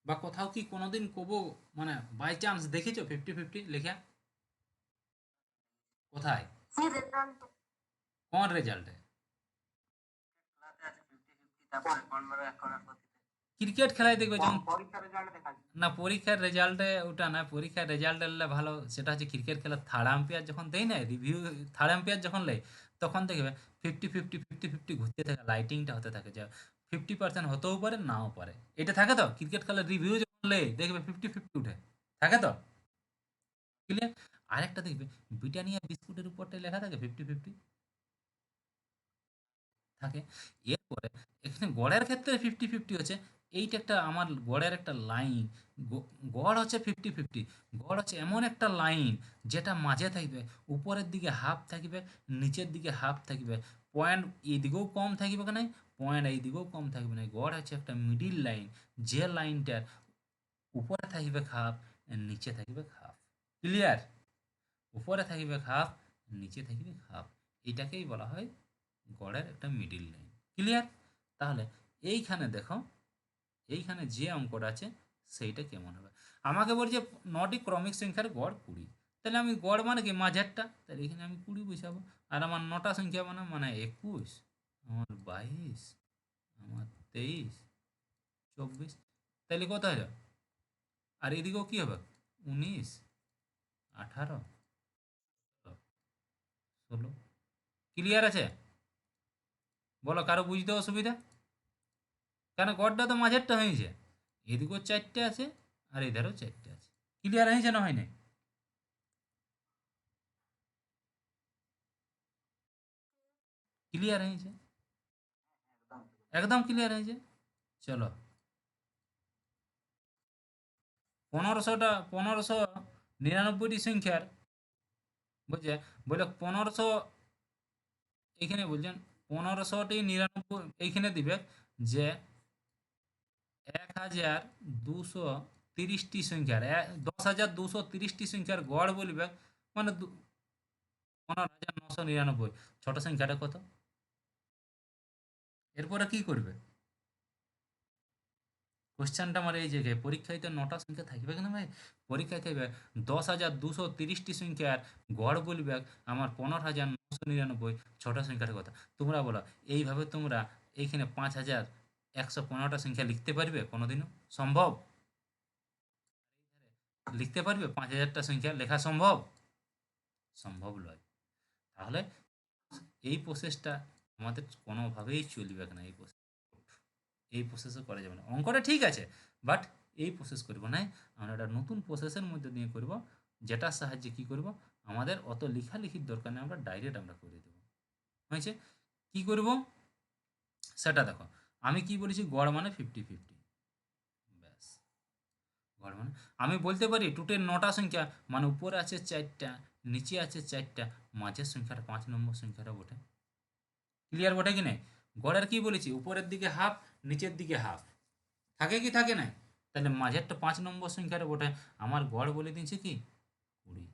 S1: বা কোথাও কি কোনোদিন কবো, মানে বাই চান্স দেখেছো 50-50 লেখা? কোথায়? কোন রেজাল্টে? ক্রিকেট খেলায় দেখবে যখন, না পরীক্ষার রেজাল্টে ওটা না, পরীক্ষার রেজাল্ট এলে ভালো, সেটা হচ্ছে ক্রিকেট খেলার থার্ড আম্পায়ার যখন দেয় না রিভিউ, থার্ড আম্পায়ার যখন লেয়, তখন দেখবে 50-50 ঘুরতে থাকে, লাইটিংটা হতে থাকে, যে 50% হতেও পারে নাও পারে, এটা থাকে তো। ক্রিকেট খেলার রিভিউ যখন লেয় দেখবে 50-50 উঠে থাকে তো। ক্লিয়ার? আরেকটা দেখবে ব্রিটানিয়া বিস্কুটের উপরটাই লেখা থাকে 50-50 থাকে। এরপরে এখানে গড়ের ক্ষেত্রে 50-50 হচ্ছে, এইটা একটা আমার গড়ের একটা লাইন। গড় হচ্ছে 50-50, গড় হচ্ছে এমন একটা লাইন যেটা মাঝে থাকবে, উপরের দিকে হাফ থাকবে, নিচের দিকে হাফ থাকবে, পয়েন্ট এইদিকেও কম থাকবে না, পয়েন্ট এইদিকেও কম থাকবে না। গড় হচ্ছে একটা মিডিল লাইন, যে লাইনটার উপরে থাকবে হাফ, নিচে থাকবে হাফ। ক্লিয়ার? উপরে থাকবে হাফ, নিচে থাকবে হাফ, এটাকেই বলা হয় গড়ের একটা মিডিল লাইন। ক্লিয়ার? তাহলে এইখানে দেখো, এইখানে যে অঙ্কটা আছে সেইটা কেমন হবে? আমাকে বলছে 9টি ক্রমিক সংখ্যার গড় 20, তাহলে আমি গড় মানে কি মাঝেরটা, তাহলে এখানে আমি 20 বসাবো। আর আমার 9টা সংখ্যা মানে 21, আমার 22, আমার 23, 24, তাহলে কত হলো? আর এদিকেও কি হবে? 19, 18, 16। ক্লিয়ার আছে? বলো, কারো বুঝতে অসুবিধা? কেন গড়টা তো মাঝেরটা হয়েছে, এদিকেও 4টে আছে আর এধারেও 4টে আছে। ক্লিয়ার হয়েছে না হয় নাই? ক্লিয়ার হয়েছে, একদম ক্লিয়ার হয়েছে। চলো, 1599টি সংখ্যার বুঝছে, বলে 1500, এইখানে বলছেন 1599 এইখানে দিবে যে 1230টি সংখ্যার 10,230টি সংখ্যার গড় বলবে, মানে 15,999। ছোট সংখ্যাটা কত? এরপরে কি করবে? কোশ্চেনটা আমার এই জায়গায়, পরীক্ষায় তো 9টা সংখ্যা থাকবে কেন ভাই? পরীক্ষায় থাকবে 10,230টি সংখ্যার গড় বলবে আমার 15,999। ছোট সংখ্যার কথা তোমরা বলো, এইভাবে তোমরা এইখানে 5,115টা সংখ্যা লিখতে পারবে কোনোদিনও? সম্ভব? লিখতে পারবে 5,000টা সংখ্যা লেখা সম্ভব? সম্ভব নয়। তাহলে এই প্রসেসটা আমাদের কোনোভাবেই চলবে না। এই প্রসেসও করা যাবে না। অঙ্কটা ঠিক আছে, বাট এই প্রসেস করব না, আমরা একটা নতুন প্রসেসের মধ্যে দিয়ে করব, যেটার সাহায্যে কি করব, আমাদের অত লেখালেখির দরকার নেই, আমরা ডাইরেক্ট আমরা করে দেবো। হয়েছে? কি করব সেটা দেখো। আমি কি বলেছি, গড় মানে 50-50। ব্যাস, গড় মানে আমি বলতে পারি টোটাল 9টা সংখ্যা, মানে উপরে আছে 4টা, নিচে আছে 4টা, মাঝের সংখ্যাটা 5 নম্বর সংখ্যাটা বটে। ক্লিয়ার বটে কি নাই? গড়ের কি বলেছি, উপরের দিকে হাফ, নিচের দিকে হাফ, থাকে কি থাকে না? তাহলে মাঝেরটা 5 নম্বর সংখ্যাটা বটে, আমার গড় বলে দিয়েছে কি 20।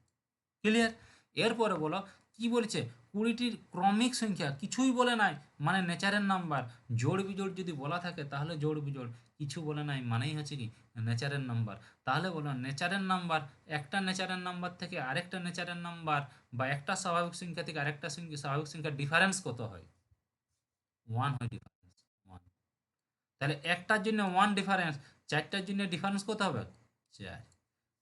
S1: ক্লিয়ার? এরপরে বলো কি বলেছে, 20টির ক্রমিক সংখ্যা, কিছুই বলে নাই, মানে নেচারের নাম্বার। জোড় বিজোড় যদি বলা থাকে তাহলে জোড় বিজোড়, কিছু বলে নাই মানেই হচ্ছে কি নেচারের নাম্বার। তাহলে বলো নেচারের নাম্বার, একটা নেচারের নাম্বার থেকে আরেকটা নেচারের নাম্বার, বা একটা স্বাভাবিক সংখ্যা থেকে আরেকটা স্বাভাবিক সংখ্যার ডিফারেন্স কত হয়? 1 হয় ডিফারেন্স, 1। তাহলে একটার জন্য 1 ডিফারেন্স, 4টার জন্য ডিফারেন্স কত হবে? 4।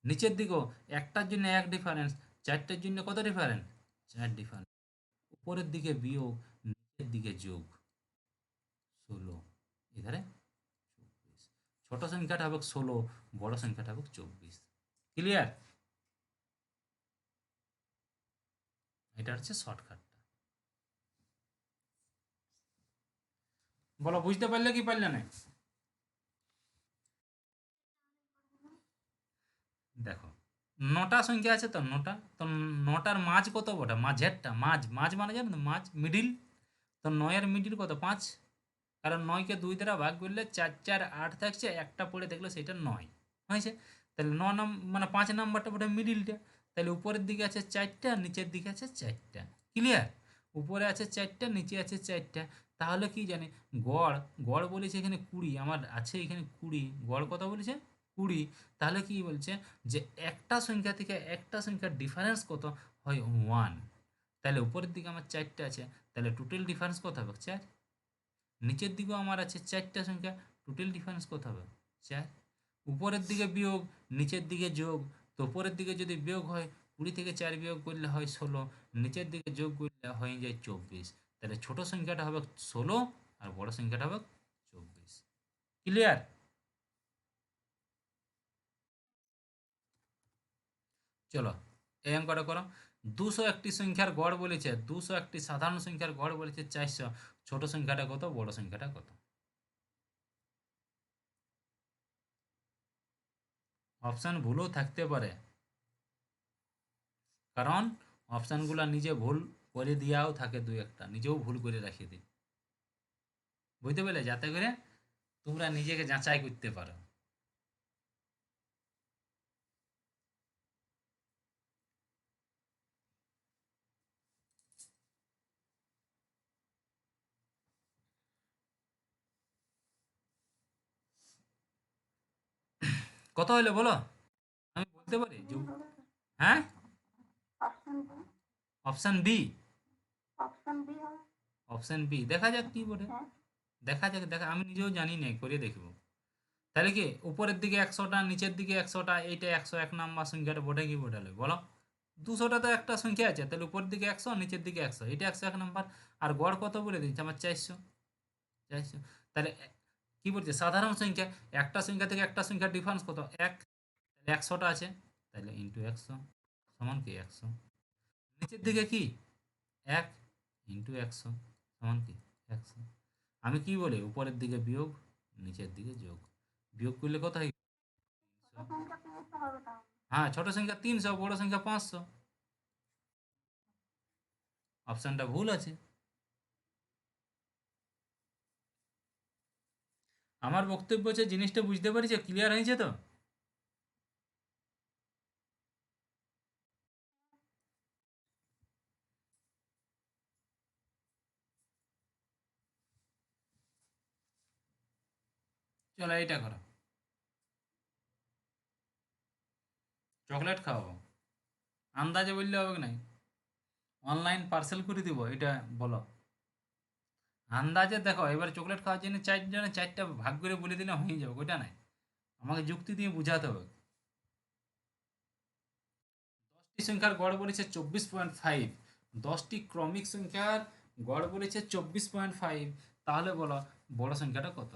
S1: নিচের দিকেও একটার জন্য 1 ডিফারেন্স, 4টার জন্য কত ডিফারেন্স? 4 ডিফারেন্স। উপরের দিকে বিয়োগ, নিচের দিকে যোগ, 16, এধারে 24। ছোট সংখ্যাটা হবে 16, বড় সংখ্যাটা হবে 24। ক্লিয়ার? এটা হচ্ছে শর্টকাটটা। বলো, বুঝতে পারলে কি পারলে না? দেখো, 9টা সংখ্যা আছে তো, 9টা তো, 9টার মাঝ কত বটে? মাঝেরটা, মাঝ, মাঝ মানে জানো তো, মাঝ, মিডিল। তো 9-এর মিডিল কত? 5। কারণ 9কে 2 দ্বারা ভাগ করলে 4 4 8 থাকছে, একটা পড়ে দেখলে সেটা 9 হয়েছে। তাহলে 9 মানে 5 নাম্বারটা বটে মিডিলটা। তাহলে উপরের দিকে আছে 4টা, নিচের দিকে আছে 4টা। ক্লিয়ার? উপরে আছে 4টা, নিচে আছে 4টা। তাহলে কি জানি, গড়, গড় বলেছে এখানে 20, আমার আছে এখানে 20, গড় কত বলেছে? 20। তাহলে কি বলছে যে একটা সংখ্যা থেকে একটা সংখ্যার ডিফারেন্স কত হয়? 1। তাহলে উপরের দিকে আমার 4টা আছে, তাহলে টোটাল ডিফারেন্স কত হবে? 4। নিচের দিকেও আমার আছে 4টা সংখ্যা, টোটাল ডিফারেন্স কত হবে? 4। উপরের দিকে বিয়োগ, নিচের দিকে যোগ। তো উপরের দিকে যদি বিয়োগ হয়, 20 থেকে 4 বিয়োগ করলে হয় 16, নিচের দিকে যোগ করলে হয়ে যায় 24। তাহলে ছোট সংখ্যাটা হবে 16 আর বড় সংখ্যাটা হবে 24। ক্লিয়ার? চলো, এই অঙ্কটা করো। 201টি সংখ্যার গড় বলেছে, 201টি সাধারণ সংখ্যার গড় বলেছে 400। ছোট সংখ্যাটা কত, বড় সংখ্যাটা কত? অপশান ভুলও থাকতে পারে, কারণ অপশানগুলো নিজে ভুল করে দিয়াও থাকে, দুই একটা নিজেও ভুল করে রাখিয়ে দিই। বুঝতে পারলে? যাতে করে তোমরা নিজেকে যাচাই করতে পারো। কত হইলো বলো, আমি বলতে পারি যে, হ্যাঁ,
S3: option B.
S1: Option B.
S3: Option B হবে।
S1: অপশান বি, দেখা যাক কি বলে।
S3: হ্যাঁ।
S1: দেখা যাক, আমি নিজেও জানি না, করে দেখবো। তাহলে কি উপরের দিকে 100টা নিচের দিকে 100টা, এইটা 101 নাম্বার সংখ্যাটা বটে কি বটালে বলো? 200টা তো একটা সংখ্যা আছে, তাহলে উপরের দিকে 100 নিচের দিকে 100, এটা 101 নাম্বার। আর গড় কত বলে দিচ্ছে আমার 400। তাহলে কি বলছে সাধারণ সংখ্যা, একটা সংখ্যা থেকে একটা সংখ্যার ডিফারেন্স কত? 1, তাহলে 100টা আছে, তাহলে ইন্টু 100 সমান কি 100। নিচের দিকে কি 1 ইন্টু 100 সমান কি 100। আমি কি বলি উপরের দিকে বিয়োগ নিচের দিকে যোগ, বিয়োগ করলে কত হয়?
S3: ছোট সংখ্যা 300 হবে তাহলে।
S1: হ্যাঁ, ছোট সংখ্যা 300, বড় সংখ্যা 500। অপশনটা ভুল আছে। আমার বক্তব্য হচ্ছে জিনিসটা বুঝতে পারছো, ক্লিয়ার হয়েছে তো? চলো এইটা করো, চকলেট খাওয়াবো, আন্দাজে বললে হবে নাই, অনলাইন পার্সেল করে দিব, এটা বলো আন্দাজে। দেখো এবার চকলেট খাওয়ার জন্য 4 জনে 4টা ভাগ করে বলে দিলে হয়ে যাবে, ওইটা নাই, আমাকে যুক্তি দিয়ে বুঝাতে হবে। 10টি সংখ্যার গড় বলেছে 24.5, 10টি ক্রমিক সংখ্যার গড় বলেছে 24.5, তাহলে বলো বড় সংখ্যাটা কত?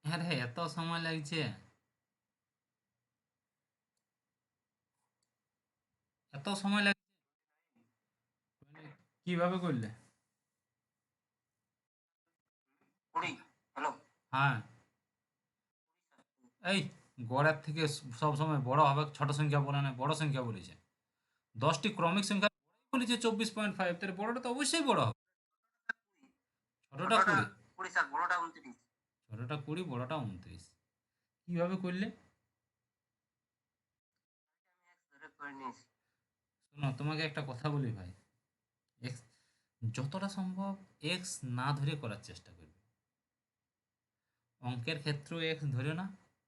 S1: হ্যাঁ রে, এত সময় লাগছে, এত সময় লাগছে, কিভাবে করলে?
S2: 20। হ্যালো।
S1: হ্যাঁ, এই গড়ের থেকে সব সময় বড় হবে, ছোট সংখ্যা বলে না, বড় সংখ্যা বলেছে। 10টি ক্রমিক সংখ্যা বলেছে 24.5, তাহলে বড়টা তো অবশ্যই বড় হবে। ছোটটা
S2: ছোটটা
S1: 20,
S2: 20 স্যার, বড়টা 29।
S1: ছোটটা 20, বড়টা 29। কিভাবে করলে?
S2: ধরে করে নিয়েছি।
S1: শোনো তোমাকে একটা কথা বলি ভাই, এক্স যতটা সম্ভব এক্স না ধরে করার চেষ্টা করবে। অঙ্কের ক্ষেত্রেও এক্স ধরে না,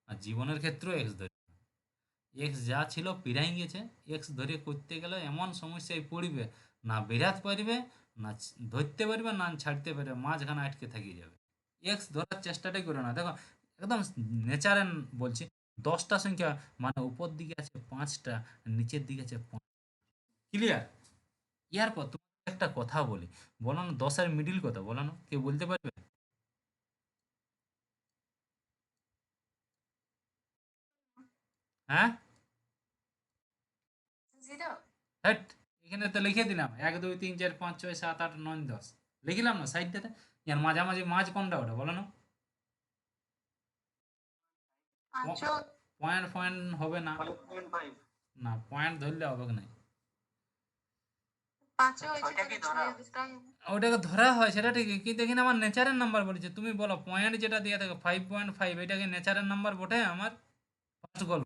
S1: আর জীবনের ক্ষেত্রেও এক্স ধরে না। এক্স যা ছিল পিরাই গেছে, এক্স ধরে করতে গেলে এমন সমস্যায় পড়বে, না বেরাতে পারবে, না ধরতে পারবে, না ছাড়তে পারবে, মাঝখানে আটকে থাকিয়ে যাবে। এক্স ধরার চেষ্টাটাই করে না। দেখো একদম নেচারে বলছি, 10টা সংখ্যা মানে উপর দিকে আছে 5টা, নিচের দিকে আছে 5। ক্লিয়ার? ইয়ার পর তোমাকে একটা কথা বলি, বলো না 10-এর মিডিল কত, বলো না, কেউ বলতে পারবে? হ্যাঁ,
S3: 0।
S1: হ্যাট, এখানে তো লিখে দিলাম 1 2 3 4 5 6 7 8 9 10, লিখিলাম না সাইডটাতে? ইয়ার মাঝামাঝি মাঝ কোনটা ওটা বলো না?
S3: 5
S1: পয়েন্ট পয়েন্ট হবে না,
S2: 5.5।
S1: না পয়েন্ট ধরলে হবে না।
S3: 5 হয়েছে
S2: ছয়টা কি
S3: তাহলে
S2: ধরা?
S3: 6 হবে।
S1: ওটাকে ধরা হয় সেটা ঠিকই, কিন্তু এখানে আমার নেচারের নাম্বার বলেছে, তুমি বলো পয়েন্ট যেটা দিয়ে থাকে 5.5, এটাকে নেচারের নাম্বার বটে আমার? ফার্স্ট গল্প,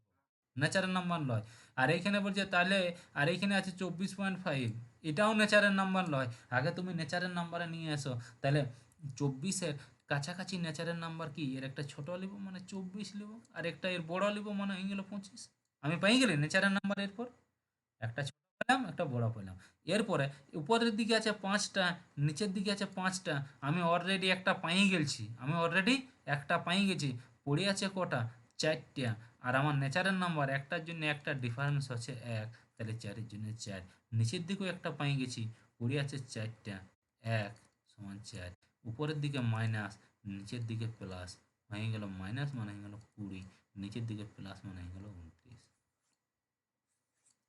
S1: নেচারের নাম্বার লয়। আর এইখানে বলছে তাহলে, আর এইখানে আছে 24.5, এটাও নেচারের নাম্বার লয়। আগে তুমি নেচারের নাম্বারে নিয়ে এসো, তাহলে 24-এর কাছাকাছি নেচারের নাম্বার কি, এর একটা ছোট লিব মানে 24 লিব, আর একটা এর বড় লিব মানে হয়ে গেল 25। আমি পাই গেলি নেচারের নাম্বার, এরপর একটা ছোট পেলাম একটা বড় পেলাম। এরপরে উপরের দিকে আছে 5টা, নিচের দিকে আছে 5টা, আমি অলরেডি একটা পাই গেছি, আমি অলরেডি একটা পাই গেছি। পড়ে আছে কটা? 4টা। আর আমার নেচারের নাম্বার একটার জন্য একটা ডিফারেন্স হচ্ছে 1, তাহলে 4-এর জন্য 4। নিচের দিকেও একটা পাই গেছি, পড়ে আছে 4টা, 1 সমান 4। উপরের দিকে মাইনাস, নিচের দিকে প্লাস, হয়ে গেল মাইনাস মানে হয়ে গেল 20, নিচের দিকে প্লাস মানে হয়ে গেল 29।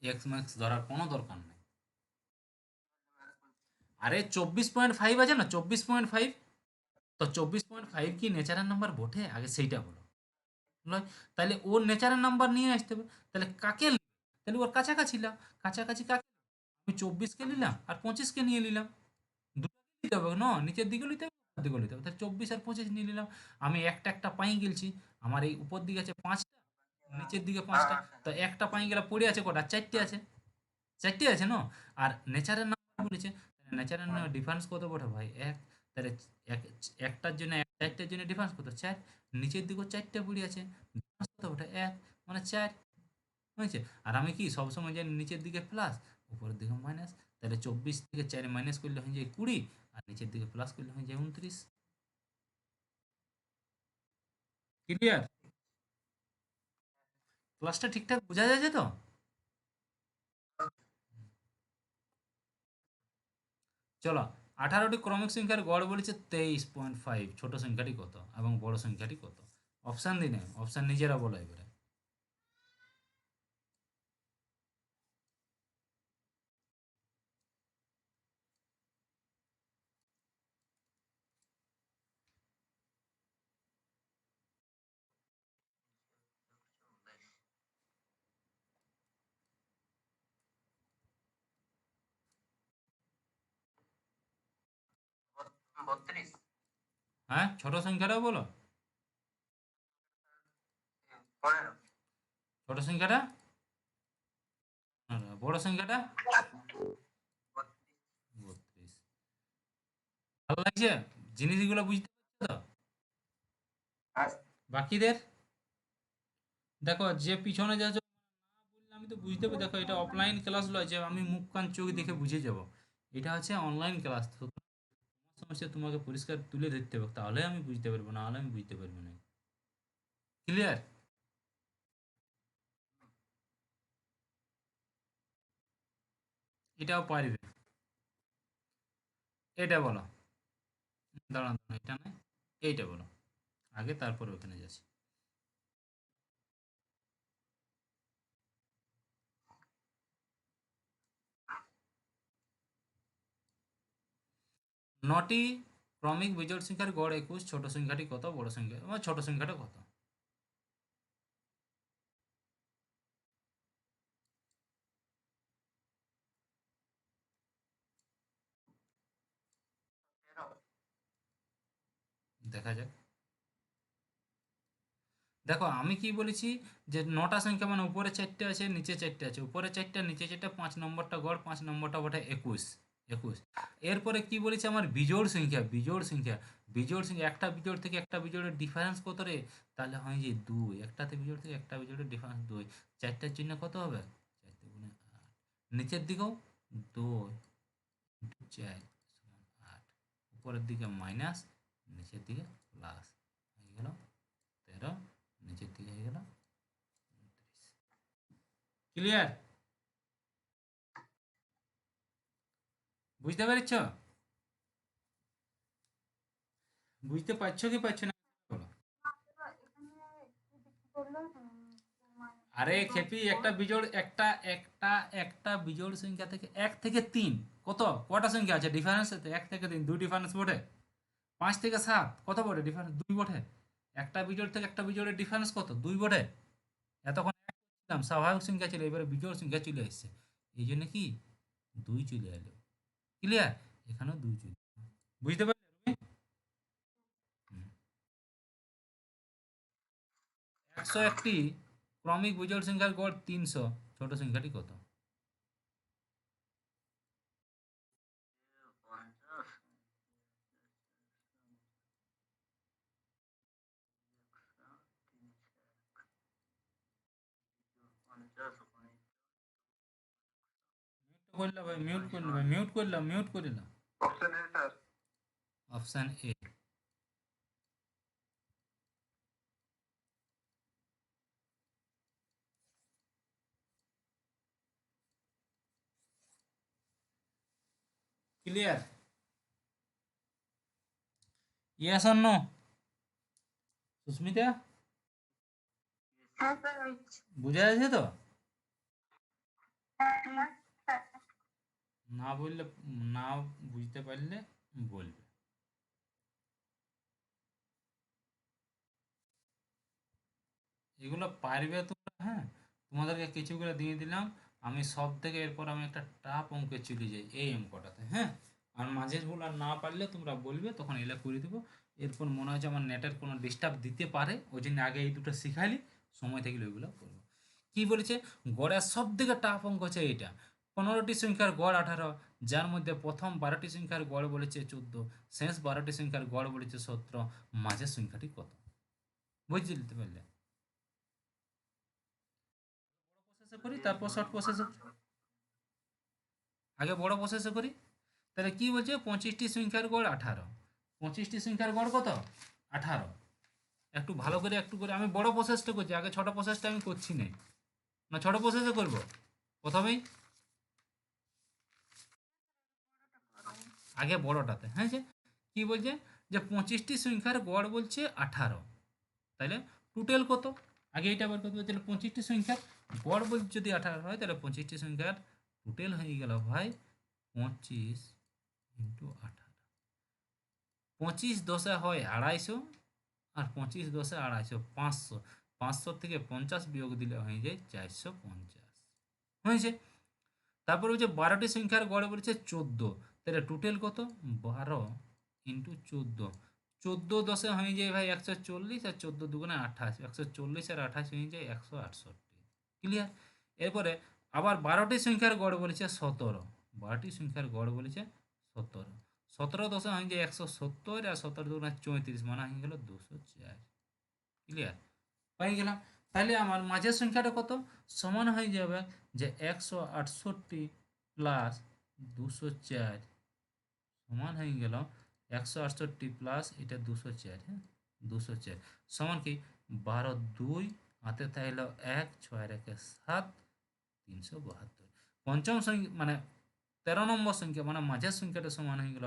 S1: এক্স ম্যাক্স ধরার কোনো দরকার নেই। আরে 24.5 আছে না, 24.5, তো 24.5 কি নেচারাল নাম্বার বটে? আগে সেইটা বলো। নয়, তাহলে ওর নেচারাল নাম্বার নিয়ে আসতে হবে। তাহলে কাকে তাহলে ওর কাছাকাছি কাছাকাছি কাকে? আমি 24কে নিলাম আর 25কে নিয়ে নিলাম, দুটোকে নিতে হবে না, নিচের দিকে নিতে হবে, উপরের দিকে নিতে হবে। তাহলে 24 আর 25 নিয়ে নিলাম। আমি একটা একটা পাই গেলছি। আমার এই উপর দিকে আছে 5টা, নিচের দিকে 5টা। তো একটা পাই গেলে পড়ে আছে কটা? 4টে আছে। 4টে আছে না? আর নেচারের নাম্বার বলেছে, নেচারের ডিফারেন্স কত বটে ভাই? 1। তাহলে এক একটার জন্য 4টের জন্য ডিফারেন্স কত? 4। নিচের দিকেও 4টে পড়ে আছে, ডিফারেন্স কত বটে? 1, মানে 4 হয়েছে। আর আমি কি সবসময় জানি নিচের দিকে প্লাস, উপরের দিকে মাইনাস। তাহলে 24 থেকে 4 মাইনাস করলে হয়ে যায় 20, আর নিচের দিকে প্লাস করলে হয়ে যায় 29। ক্লিয়ার? ক্লাসটা ঠিকঠাক বোঝা যাচ্ছে তো? চলো, 18টি ক্রমিক সংখ্যার গড় বলেছে 23.5। ছোট সংখ্যাটি কত এবং বড় সংখ্যাটি কত? অপশান দিনে, অপশান নিজেরা বলো এবারে।
S2: বত্রিশ।
S1: হ্যাঁ, ছোট সংখ্যাটাও বলো।
S2: 15।
S1: ছোট সংখ্যাটা আর বড় সংখ্যাটা 32। ভালো লাগছে? জিনিসগুলো বুঝতে পারছো তো? বাকিদের দেখো, যে পিছনে যাচ্ছে বললে আমি তো বুঝতে পারি। দেখো, এটা অফলাইন ক্লাস লয় যে আমি মুখ কান চোখ দেখে বুঝে যাব। এটা হচ্ছে অনলাইন ক্লাস। তো তোমার সমস্যা তোমাকে পরিষ্কার তুলে ধরতে হবে, তাহলে আমি বুঝতে পারবো, না হলে আমি বুঝতে পারবো না। ক্লিয়ার? এটাও পারবে। এটা বলো। দাঁড়ান দাঁড়ান, এটা নয়, এইটা বলো আগে, তারপর ওখানে যাচ্ছি। নটি ক্রমিক বিজোড় সংখ্যার গড় 21। ছোট সংখ্যাটি কত, বড় সংখ্যা, ছোট সংখ্যাটা কত? দেখা যাক। দেখো, আমি কি বলেছি, যে 9টা সংখ্যা মানে উপরে 4টে আছে, নিচে 4টে আছে। উপরে 4টে, নিচে 4টে, 5 নম্বরটা গড়, 5 নম্বরটা বটে 21। 21। এরপরে কি বলেছে, আমার বিজোড় সংখ্যা, বিজোড় সংখ্যা। বিজোড় সংখ্যা, একটা বিজোড় থেকে একটা বিজোড়ের ডিফারেন্স কত রে? তাহলে হয় যে 2। একটাতে বিজোড় থেকে একটা বিজোড়ের ডিফারেন্স 2। 4টার জন্য কত হবে? 4 গুণে 8। নিচের দিকেও 2 4 সমান 8। উপরের দিকে মাইনাস, নিচের দিকে প্লাস, হয়ে গেল 13। নিচের দিকে হয়ে গেল 29। ক্লিয়ার? বুঝতে পেরেছ? বুঝতে পারছো কি পারছো না বলো।
S3: এখানে কি করলো
S1: আরে খেপি, একটা বিজোড়, একটা বিজোড় সংখ্যা থেকে 1 থেকে 3 কত, কটা সংখ্যা আছে ডিফারেন্স? 1 থেকে 3 দুই ডিফারেন্স বটে। 5 থেকে 7 কত বটে ডিফারেন্স? 2 বটে। একটা বিজোড় থেকে একটা বিজোড়ের ডিফারেন্স কত? 2 বটে। এতক্ষণ এক ছিলাম, স্বাভাবিক সংখ্যা ছিল, এবারে বিজোড় সংখ্যা চলে এসেছে। এই জন্য কি 2 চলে এলো। ক্লিয়ার? এখানেও 2 চলে এলো। বুঝতে পারলে রবি? হুম। 101টি ক্রমিক বিজোড় সংখ্যার গড় 300। ছোট সংখ্যাটি কত?
S2: 50।
S1: করলাম ভাই, মিউট করলাম ভাই, মিউট করলাম, মিউট করলাম।
S2: Option A sir.
S1: Option A. Clear? Yes or no? Susmita,
S3: হ্যাঁ স্যার হচ্ছে।
S1: বুঝা যাচ্ছে তো?
S3: হ্যাঁ স্যার।
S1: না বললে, না বুঝতে পারলে বলবে। এগুলো পারবে তোমরা, হ্যাঁ। তোমাদেরকে কিছুগুলো দিয়ে দিলাম। আমি সব থেকে এরপর আমি একটা টাফ অঙ্কে চলে যাই এই অঙ্কটাতে, হ্যাঁ। আর মাঝেরগুলো আর না পারলে তোমরা বলবে, তখন এগুলো করে দেবো। এরপর মনে হচ্ছে আমার নেটের কোনো ডিস্টার্ব দিতে পারে, ওই জন্য আগে এই দুটো শিখাইলি, সময় থাকলে ওইগুলো করবো। কি বলেছে, গড়ের সব থেকে টাফ অঙ্ক হচ্ছে এইটা। 15টি সংখ্যার গড় 18, যার মধ্যে প্রথম 12টি সংখ্যার গড় বলেছে 14, শেষ 12টি সংখ্যার গড় বলেছে 17, মাঝের সংখ্যাটি কত? বুঝতে পারলে? প্রসেসে করি তারপর শর্ট প্রসেসে, আগে বড় প্রসেসে করি। তাহলে কি বলছে, 25টি সংখ্যার গড় 18, 25টি সংখ্যার গড় কত? 18। একটু ভালো করে একটু করে আমি বড় প্রসেসটা করছি, আগে ছোট প্রসেসটা আমি করছি না, না ছোট প্রসেসে করব প্রথমেই, আগে বড়টাতে। হ্যাঁ, যে কি বলছে, যে 25টি সংখ্যার গড় বলছে 18, তাহলে টোটাল কত? আগে এটা বার করতে হবে। তাহলে 25টি সংখ্যার গড় বলছে যদি 18 হয়, তাহলে 25টি সংখ্যার টোটাল হয়ে গেল ভাই 25 ইন্টু 18। 25 দশে হয় 250, আর 25 দশে 250, 500। 500 থেকে 50 বিয়োগ দিলে হয়ে যায় 450, হয়েছে। তারপর হচ্ছে 12টি সংখ্যার গড় বলেছে 14, তাহলে টোটাল কত? 12 ইন্টু 14। 14 দশে হয়ে যায় ভাই 140, আর 14 দুগুণে 28, 140 আর 28 হয়ে যায় 168। ক্লিয়ার? এরপরে আবার 12টি সংখ্যার গড় বলেছে 17, 12টি সংখ্যার গড় বলেছে 17। 17 দশে হয়ে যায় 170, আর 17 দুগুণে 34, মানে হয়ে গেল 204। ক্লিয়ার? হয়ে গেলাম। তাহলে আমার মাঝের সংখ্যাটা কত? সমান হয়ে যাবে যে 168 প্লাস 204, সমান হয়ে গেল 168 প্লাস এটা 204, হ্যাঁ 204 সমান কি 12 2 হাতে তাইল 1 6 আর 1 7, 372। পঞ্চম সংখ্যা মানে 13 নম্বর সংখ্যা মানে মাঝের সংখ্যাটা সমান হয়ে গেল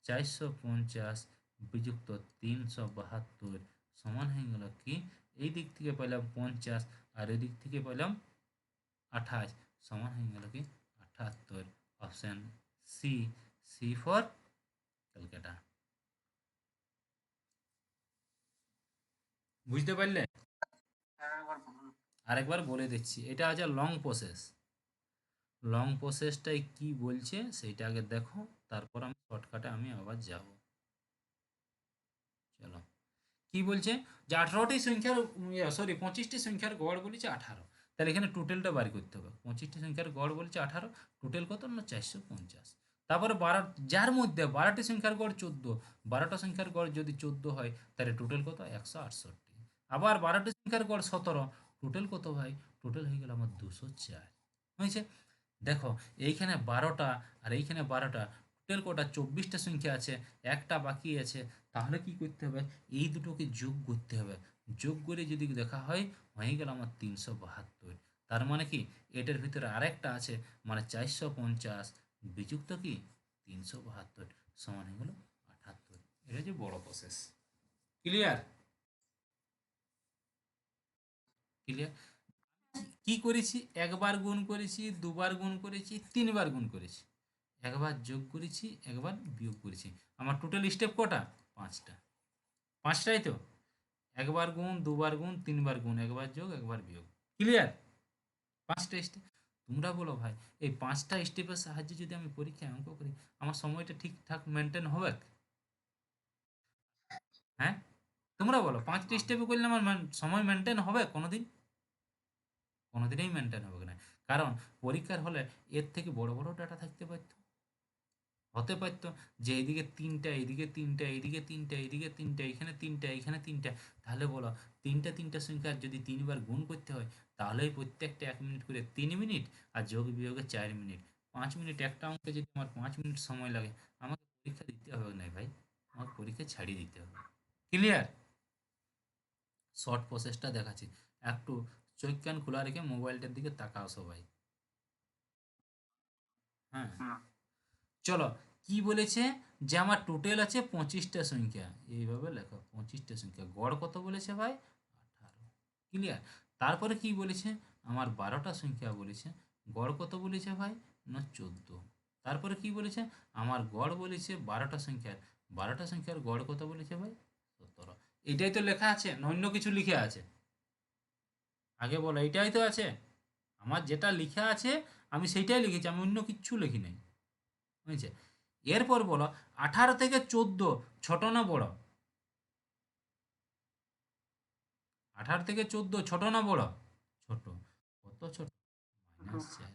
S1: 450 বিযুক্ত 372, সমান হয়ে গেল কি, এই দিক থেকে পেলাম 50 আর এই দিক থেকে পেলাম 28, সমান হয়ে গেল কি 78। Option C, C for Calcutta. বুঝতে পারলে?
S2: একবার বলুন।
S1: আরেকবার বলে দিচ্ছি, এটা আছে লং প্রসেস। লং প্রসেসটাই কি বলছে সেইটা আগে দেখো, তারপর আমি শর্টকাটে আমি আবার যাব। চলো, কি বলছে, যে 18টি সংখ্যার সরি 25টি সংখ্যার গড় বলেছে 18, তাহলে এখানে টোটালটা বার করতে হবে। 25টি সংখ্যার গড় বলেছে 18, টোটাল কত না 450। তারপরে 12, যার মধ্যে 12টি সংখ্যার গড় 14, 12টা সংখ্যার গড় যদি 14 হয়, তাহলে টোটাল কত 168। আবার 12টি সংখ্যার গড় 17, টোটাল কত ভাই? টোটাল হয়ে গেল আমার 204। হয়েছে? দেখো এইখানে 12টা আর এইখানে 12টা, টোটাল কটা? 24টা সংখ্যা আছে, একটা বাকি আছে। তাহলে কি করতে হবে, এই দুটোকে যোগ করতে হবে। যোগ করে যদি দেখা হয়, হয়ে গেল আমার 372। তার মানে কি এটার ভিতরে আরেকটা আছে, মানে 450 বিযুক্ত কি 372, সমান হয়ে গেল 78। এটা হচ্ছে বড় প্রসেস। ক্লিয়ার? ক্লিয়ার? কি করেছি, একবার গুণ করেছি, দুবার গুণ করেছি, তিনবার গুণ করেছি, একবার যোগ করেছি, একবার বিয়োগ করেছি। আমার টোটাল স্টেপ কটা? 5টা। 5টাই তো। একবার গুণ, দুবার গুণ, তিনবার গুণ, একবার যোগ, একবার বিয়োগ। ক্লিয়ার? 5টা স্টেপ। তোমরা বলো ভাই, এই 5টা স্টেপের সাহায্যে যদি আমি পরীক্ষায় অঙ্ক করি, আমার সময়টা ঠিকঠাক মেনটেন হবে? হ্যাঁ, তোমরা বলো, 5টা স্টেপে করলে আমার সময় মেনটেন হবে কোনোদিন? কোনোদিনই মেনটেন হবে না। কারণ পরীক্ষার হলে এর থেকে বড় বড় ডাটা থাকতে পারতো, হতে পারতো যে এইদিকে 3টা, এইদিকে 3টা, এইদিকে 3টা, এইদিকে 3টা, এখানে 3টা, এখানে 3টা। তাহলে বলো, 3টা সংখ্যা যদি 3বার গুণ করতে হয়, তাহলেই প্রত্যেকটা 1 মিনিট করে 3 মিনিট, আর যোগ বিয়োগে 4 মিনিট, 5 মিনিট। একটা অঙ্কে যদি আমার 5 মিনিট সময় লাগে, আমাকে পরীক্ষা দিতে হবে না ভাই, আমাকে পরীক্ষা ছাড়িয়ে দিতে হবে। ক্লিয়ার? শর্ট প্রসেসটা দেখাচ্ছি, একটু চোখ কান খোলা রেখে মোবাইলটার দিকে তাকাও সবাই। হ্যাঁ, চলো, কি বলেছে, যে আমার টোটাল আছে 25টা সংখ্যা, এইভাবে লেখো 25টা সংখ্যা, গড় কত বলেছে ভাই? 18। ক্লিয়ার? তারপরে কি বলেছে, আমার 12টা সংখ্যা বলেছে, গড় কত বলেছে ভাই? না 14। তারপরে কি বলেছে, আমার গড় বলেছে 12টা সংখ্যার, 12টা সংখ্যার গড় কত বলেছে ভাই? 17। এটাই তো লেখা আছে না অন্য কিছু লিখে আছে? আগে বলো, এইটাই তো আছে। আমার যেটা লেখা আছে আমি সেইটাই লিখেছি, আমি অন্য কিচ্ছু লিখি নাই। বুঝেছে? এরপর বলো 18 থেকে 14 ছোট না বড়? 18 থেকে 14 ছোট না বড়? ছোট। কত ছোট? -4।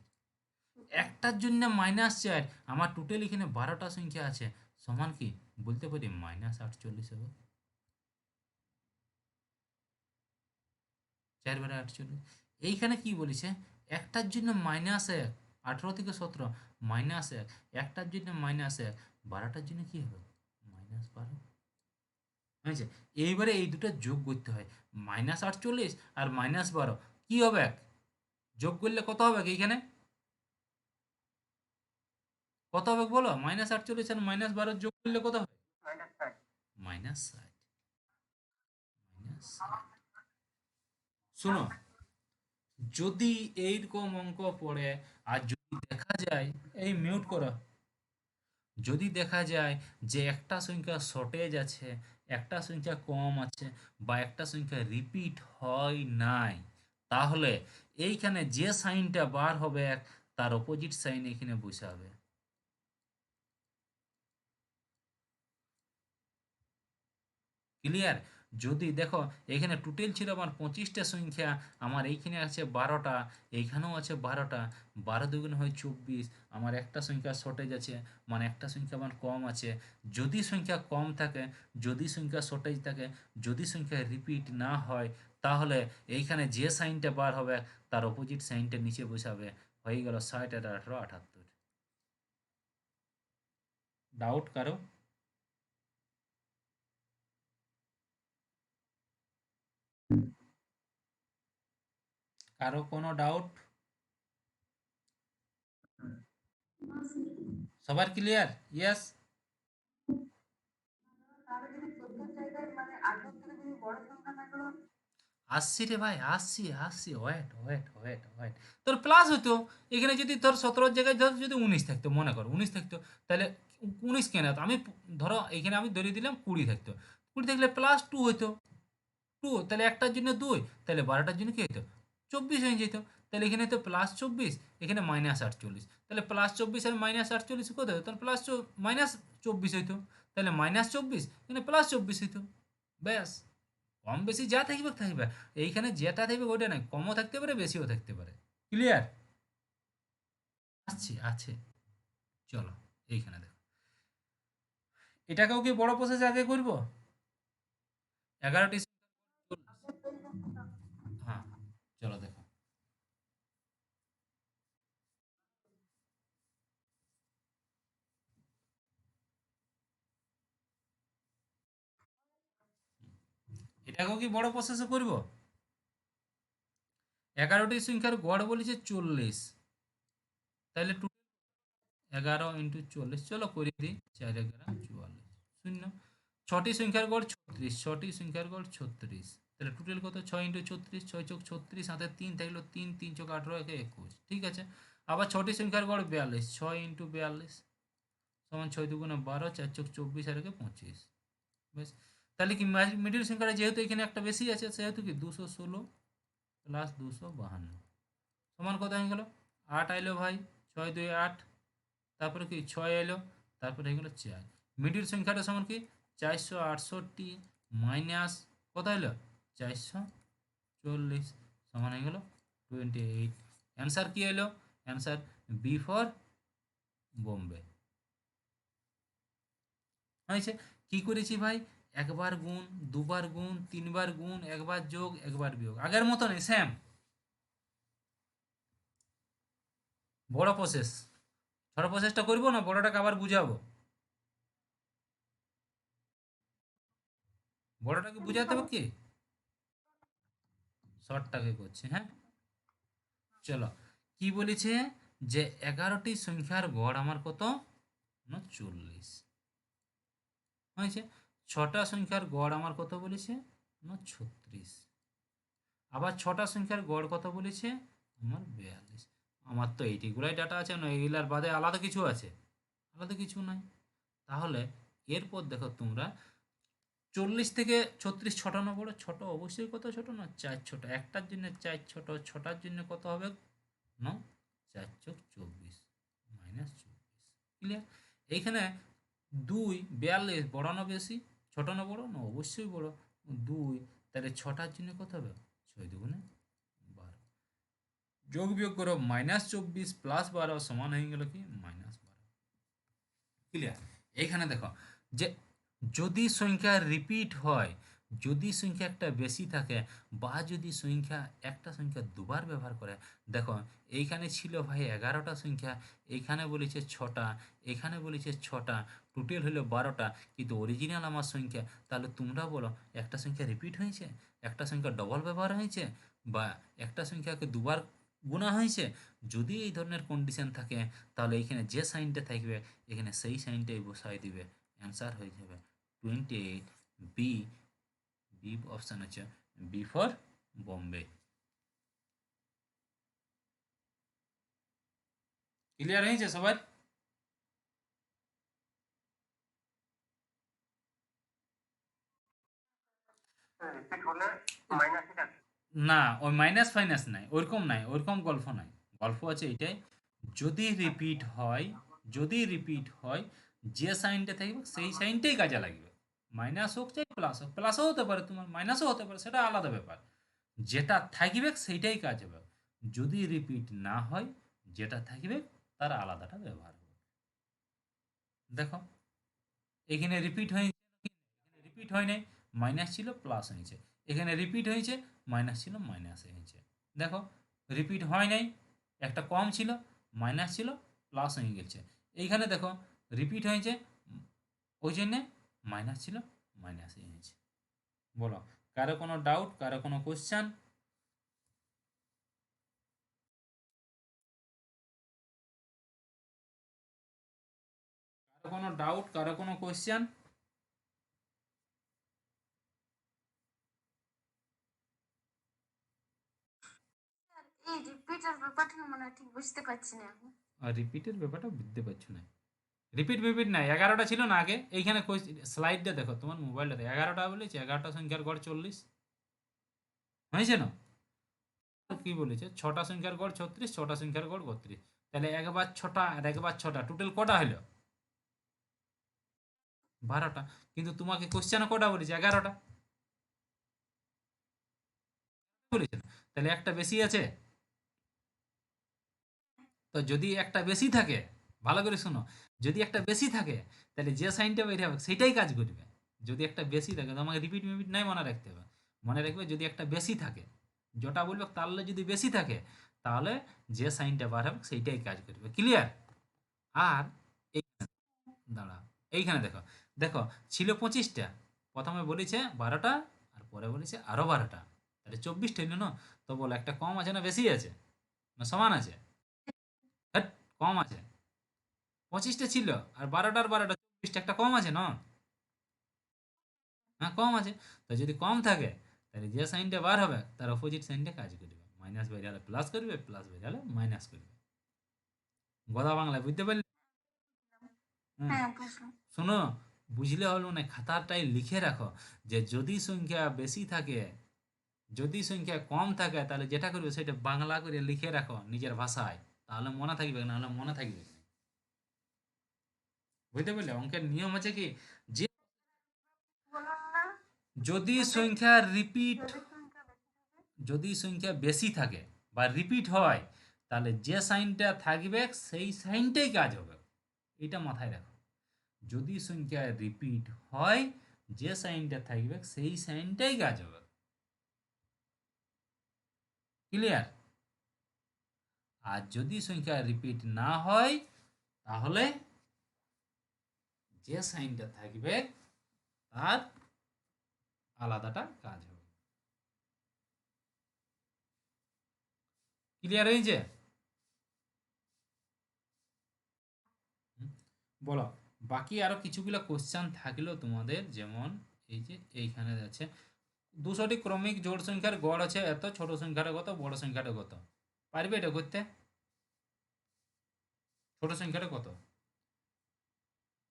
S1: একটার জন্য -4, আমার টোটাল এখানে 12টা সংখ্যা আছে, সমান কি বলতে পারি -48 হবে। 4 × 48। এইখানে কি বলেছে, একটার জন্য -1, 18 থেকে 17 -1, একটার জন্য -1, 12টার জন্য কি হবে -12। হয়েছে। এইবারে এই দুটো যোগ করতে হয়, -48 আর -12 কি হবে, যোগ করলে কত হবে এইখানে, কত হবে বলো? -48 আর -12 যোগ করলে কত হবে?
S2: -60।
S1: -60। -60। শোনো, যদি এইরকম অঙ্ক পড়ে আর যদি দেখা যায়, এই মিউট করো, যদি দেখা যায় যে একটা সংখ্যা শর্টেজ আছে, একটা সংখ্যা কম আছে, বা একটা সংখ্যা রিপিট হয় নাই, তাহলে এইখানে যে সাইনটা বার হবে তার অপোজিট সাইন এখানে বসাবে। ক্লিয়ার? যদি দেখো এখানে টোটাল ছিল আমার 25টা সংখ্যা, আমার এইখানে আছে 12টা, এইখানেও আছে 12টা, 12 দুগুণ হয় 24, আমার একটা সংখ্যা শর্টেজ আছে, মানে একটা সংখ্যা আমার কম আছে। যদি সংখ্যা কম থাকে, যদি সংখ্যা শর্টেজ থাকে, যদি সংখ্যা রিপিট না হয়, তাহলে এইখানে যে সাইনটা বার হবে তার অপোজিট সাইনটা নিচে বসাবে। হয়ে গেল 60 আর 18 78। ডাউট কারো? কারো কোনো ডাউট? সবার ক্লিয়ার? ইয়েস?
S3: তাহলে যদি 14 জায়গায় মানে 18 থেকে যদি বড় সংখ্যা থাকলো,
S1: আসছি রে ভাই, আসছি আসছি, ওয়েট ওয়েট ওয়েট ওয়েট। তোর প্লাস হতো, এখানে যদি তোর 17 জায়গায় ধর যদি 19 থাকতো, মনে কর 19 থাকতো, তাহলে 19 কেন হতো, আমি ধরো এখানে আমি ধরে দিলাম 20 থাকতো, 20 থাকলে +2 হতো, 2 তাহলে একটার জন্য 2, তাহলে 12টার জন্য কি হতো 24 হয়ে যেত। তাহলে এখানে তো +24, এখানে -48, তাহলে +24 আর -48 কত হতো, তখন -24 হইতো, তাহলে -24 এখানে +24 হইতো। ব্যাস, কম বেশি যা থাকবে থাকবে, এইখানে যেটা থাকবে ওইটা নাই, কমও থাকতে পারে বেশিও থাকতে পারে। ক্লিয়ার? আসছি আছে। চলো এইখানে দেখো, এটাকেও কি বড় প্রসেস আগে করব? 11টি, হ্যাঁ, চলো দেখো, এটাকেও কি বড় প্রসেসে করব? 11টি সংখ্যার গড় বলেছে 40, তাহলে 11 × 40, চলো করে দিই, 4×11 = 44, 0। 6টি সংখ্যার গড় 36, 6টি সংখ্যার গড় 36, তাহলে টোটাল কত, 6 × 36, 6 × 36, হাতে 3 থাকলো, 3, 3 × 18, 21, ঠিক আছে। আবার 6টি সংখ্যার গড় 42, 6 × 42 সমান 6 দুগুণে 12, 4 × 24 আর 25, বেশ। তাহলে কি মিডিল সংখ্যাটা যেহেতু এখানে একটা বেশি আছে, সেহেতু কি 216 + 252 সমান কত হয়ে গেল, 8 আইলো ভাই, 6 2 8, তারপরে কি 6 এলো, তারপরে হয়ে গেল 4। মিডিল সংখ্যাটা সমান কি 468 মাইনাস কত হলো 440, সমান হয়ে গেল 28। অ্যান্সার কি এলো? Answer B for Bombay. হয়েছে। কি করেছি ভাই, একবার গুণ, দুবার গুণ, তিনবার গুণ, একবার যোগ, একবার বিয়োগ, আগের মতো নেই, সেম বড় প্রসেস। ছোট প্রসেসটা করবো না, বড়টাকে আবার বুঝাবো? বড়টাকে বুঝাতে হবে কি, শর্টটাকে করছি, হ্যাঁ। চলো, কি বলেছে যে 11টি সংখ্যার গড় আমার কত না 40, হয়েছে। 6টা সংখ্যার গড় আমার কত বলেছে না 36, আবার 6টা সংখ্যার গড় কত বলেছে আমার 42। আমার তো এইটিগুলাই ডাটা আছে না, এইগুলার বাদে আলাদা কিছু আছে? আলাদা কিছু নাই। তাহলে এরপর দেখো তোমরা, 40 থেকে 36 ছোট না বড়? ছোট, অবশ্যই কত ছোট না 4 ছোট, একটার জন্য 4 ছোট, ছটার জন্য কত হবে না 4 × 24 -24। ক্লিয়ার? এইখানে 2 42 বড় না বেশি, ছোট না বড় না? অবশ্যই বড়। 2, তাহলে 6টার জন্য কত হবে? 6 × 2 = 12। যোগ বিয়োগ করো, -24 + 12 সমান হয়ে গেল কি? -12। ক্লিয়ার? এইখানে দেখো যে যদি সংখ্যা রিপিট হয়, যদি সংখ্যা একটা বেশি থাকে, বা যদি সংখ্যা একটা সংখ্যা দুবার ব্যবহার করে, দেখো এইখানে ছিল ভাই 11টা সংখ্যা, এইখানে বলেছে 6টা, এখানে বলেছে 6টা, টোটাল হলো 12টা, কিন্তু অরিজিনাল আমার সংখ্যা। তাহলে তোমরা বলো একটা সংখ্যা রিপিট হয়েছে, একটা সংখ্যা ডবল ব্যবহার হয়েছে, বা একটা সংখ্যাকে দুবার গুণা হয়েছে? যদি এই ধরনের কন্ডিশন থাকে, তাহলে এখানে যে সাইনটা থাকবে এখানে সেই সাইনটাই বসাই দিবে, অ্যান্সার হয়ে যাবে 28। বি, বি অপশান আছে, বি ফর বোম্বে। ক্লিয়ার হয়েছে সবার?
S2: রিপিট হলে মাইনাসই থাকে।
S1: না, ওই মাইনাস ফাইনাস নাই, ওরকম নাই, ওরকম গল্প নাই। গল্প আছে এইটাই, যদি রিপিট হয়, যদি রিপিট হয়, যে সাইনটা থাকবে সেই সাইনটাই কাজে লাগবে। মাইনাস হোক চাই প্লাস হোক, প্লাসও হতে পারে তোমার, মাইনাসও হতে পারে, সেটা আলাদা ব্যাপার। যেটা থাকবে সেইটাই কাজ হবে। যদি রিপিট না হয়, যেটা থাকবে তার আলাদাটা ব্যবহার হবে। দেখো এখানে রিপিট হয়ে, রিপিট হয় নাই, মাইনাস ছিল প্লাস হয়েছে, এখানে রিপিট হয়েছে, মাইনাস ছিল মাইনাস হয়েছে। দেখো রিপিট হয় নাই, একটা কম ছিল, মাইনাস ছিল প্লাস হয়ে গেছে। এইখানে দেখো রিপিট হয়েছে, ওই জন্যে মাইনাস ছিল মাইনাস হয়েছে। বলো কারো কোনো ডাউট, কারো কোনো কোশ্চেন? কারো কোনো ডাউট, কারো কোনো কোশ্চেন?
S3: এই রিপিটের ব্যাপারটা না মানে ঠিক বুঝতে পারছি না আমি।
S1: আর রিপিটের ব্যাপারটা বুঝতে পারছো না? রিপিট মিপিট নাই, 11টা ছিল না আগে? এইখানে স্লাইডটা দেখো তোমার মোবাইলটাতে, 11টা বলেছে, 11টা সংখ্যার গড় 40 হয়েছে না? কি বলেছে? 6টা সংখ্যার গড় 36, 6টা সংখ্যার গড় 32। তাহলে একবার 6টা আর একবার 6টা, টোটাল কটা হলো? 12টা। কিন্তু তোমাকে কোশ্চেনে কটা বলেছে? 11টা বলেছে না? তাহলে একটা বেশি আছে। তো যদি একটা বেশি থাকে, ভালো করে শোনো, যদি একটা বেশি থাকে তাহলে যে সাইনটা বের হবে সেটাই কাজ করবে। যদি একটা বেশি থাকে, তোমাকে রিপিট মিপিট নাই মনে রাখতে হবে, মনে রাখবে যদি একটা বেশি থাকে, যেটা বলবে তাহলে যদি বেশি থাকে, তাহলে যে সাইনটা বার হবে সেইটাই কাজ করবে। ক্লিয়ার? আর এই দাঁড়াও, এইখানে দেখো, দেখো ছিল 25টা, প্রথমে বলেছে 12টা, আর পরে বলেছে আরো 12টা, তাহলে 24টা হইল না? তো বলো একটা কম আছে না বেশি আছে, না সমান আছে? হ্যাট, কম আছে। 25টা ছিল, আর 12টার 12টা 24টা, একটা কম আছে না? হ্যাঁ কম আছে। তো যদি কম থাকে, তাহলে যে সাইনটা বার হবে তার অপোজিট সাইনটা কাজ করবে, মাইনাস বের হলে প্লাস করবে, প্লাস বের হলে মাইনাস করবে। গদা বাংলায় বুঝতে পারলে? হুম।
S3: হ্যাঁ বুঝলাম।
S1: শোনো, বুঝলে হলো না, খাতাটাই লিখে রাখো যে যদি সংখ্যা বেশি থাকে, যদি সংখ্যা কম থাকে, তাহলে যেটা করবে সেটা বাংলা করে লিখে রাখো নিজের ভাষায়, তাহলে মনে থাকবে, নাহলে মনে থাকবে না। বুঝতে পারলে? অঙ্কের নিয়ম আছে কি, যে
S3: বলুন না,
S1: যদি
S3: যদি
S1: সংখ্যা রিপিট,
S3: যদি সংখ্যা বেশি থাকে।
S1: যদি সংখ্যা বেশি থাকে বা রিপিট হয়, তাহলে যে সাইনটা থাকবে সেই সাইনটাই কাজ হবে। এটা মাথায় রাখো, যদি সংখ্যা রিপিট হয়, যে সাইনটা থাকবে সেই সাইনটাই কাজ হবে। ক্লিয়ার? আর যদি সংখ্যা রিপিট না হয়, তাহলে যে সাইনটা থাকবে তার আলাদাটা কাজ হবে। ক্লিয়ার হয়েছে? হুম, বলো বাকি আরো কিছুগুলো কোশ্চেন থাকলেও তোমাদের, যেমন এই যে এইখানে আছে 200টি ক্রমিক জোড় সংখ্যার গড় আছে এত, ছোট সংখ্যাটা কত, বড় সংখ্যাটা কত? পারবে এটা করতে? ছোট সংখ্যাটা কত?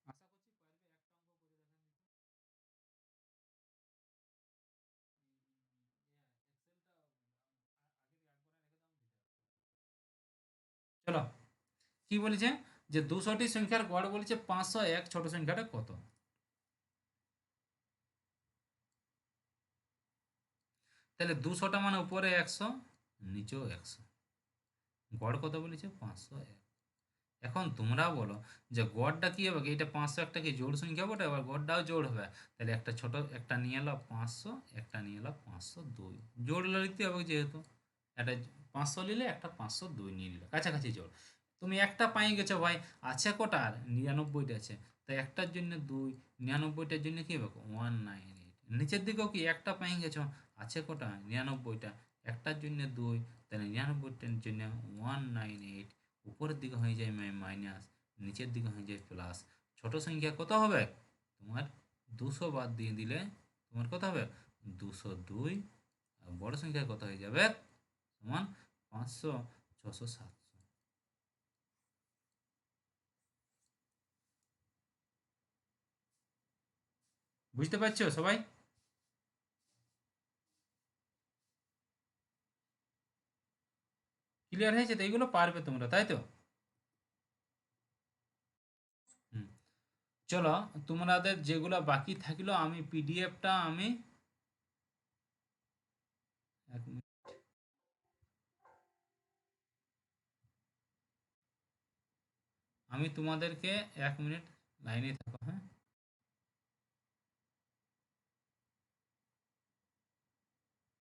S1: আশা করছি পারবে। চলো কি বলেছে, যে 200টি সংখ্যার গড় বলছে 501, ছোট সংখ্যাটা কত? তাহলে 200টা মানে উপরে 100, নিচেও 100, গড় কত বলেছে? 501। এখন তোমরা বলো যে গড়টা কি হবে? এটা 501টা কি জোড় সংখ্যা বটে, আবার গড়টাও জোড় হবে। তাহলে একটা ছোট একটা নিয়ে এলো 500, একটা নিয়ে এলো 502, জোড় লিখতে হবে যেহেতু। একটা 500 নিলে একটা 502 নিয়ে নিলে, কাছাকাছি জোড়। তুমি একটা পাই গেছো ভাই, আছে কটা? আর 99টা আছে। তাই একটার জন্য 2, 99টার জন্য কি হবে? 198। নিচের দিকেও কি একটা পাই গেছো, আছে কটা? 99টা। একটার জন্য 2, তাহলে 99টার জন্য 198। উপরের দিকে হয়ে যায় মাইনাস, নিচের দিকে হয়ে যায় প্লাস। ছোট সংখ্যা কত হবে তোমার? 200 বাদ দিয়ে দিলে তোমার কত হবে? 202। আর বড় সংখ্যা কত হয়ে যাবে? সমান 500, 600, 700। বুঝতে পারছো সবাই? ক্লিয়ার হয়েছে তো? এইগুলো পারবে তোমরা, তাই তো? হুম। চলো, তোমাদের যেগুলো বাকি থাকলো আমি পিডিএফটা এক মিনিট, আমি তোমাদেরকে 1 মিনিট লাইনে থাকো, হ্যাঁ।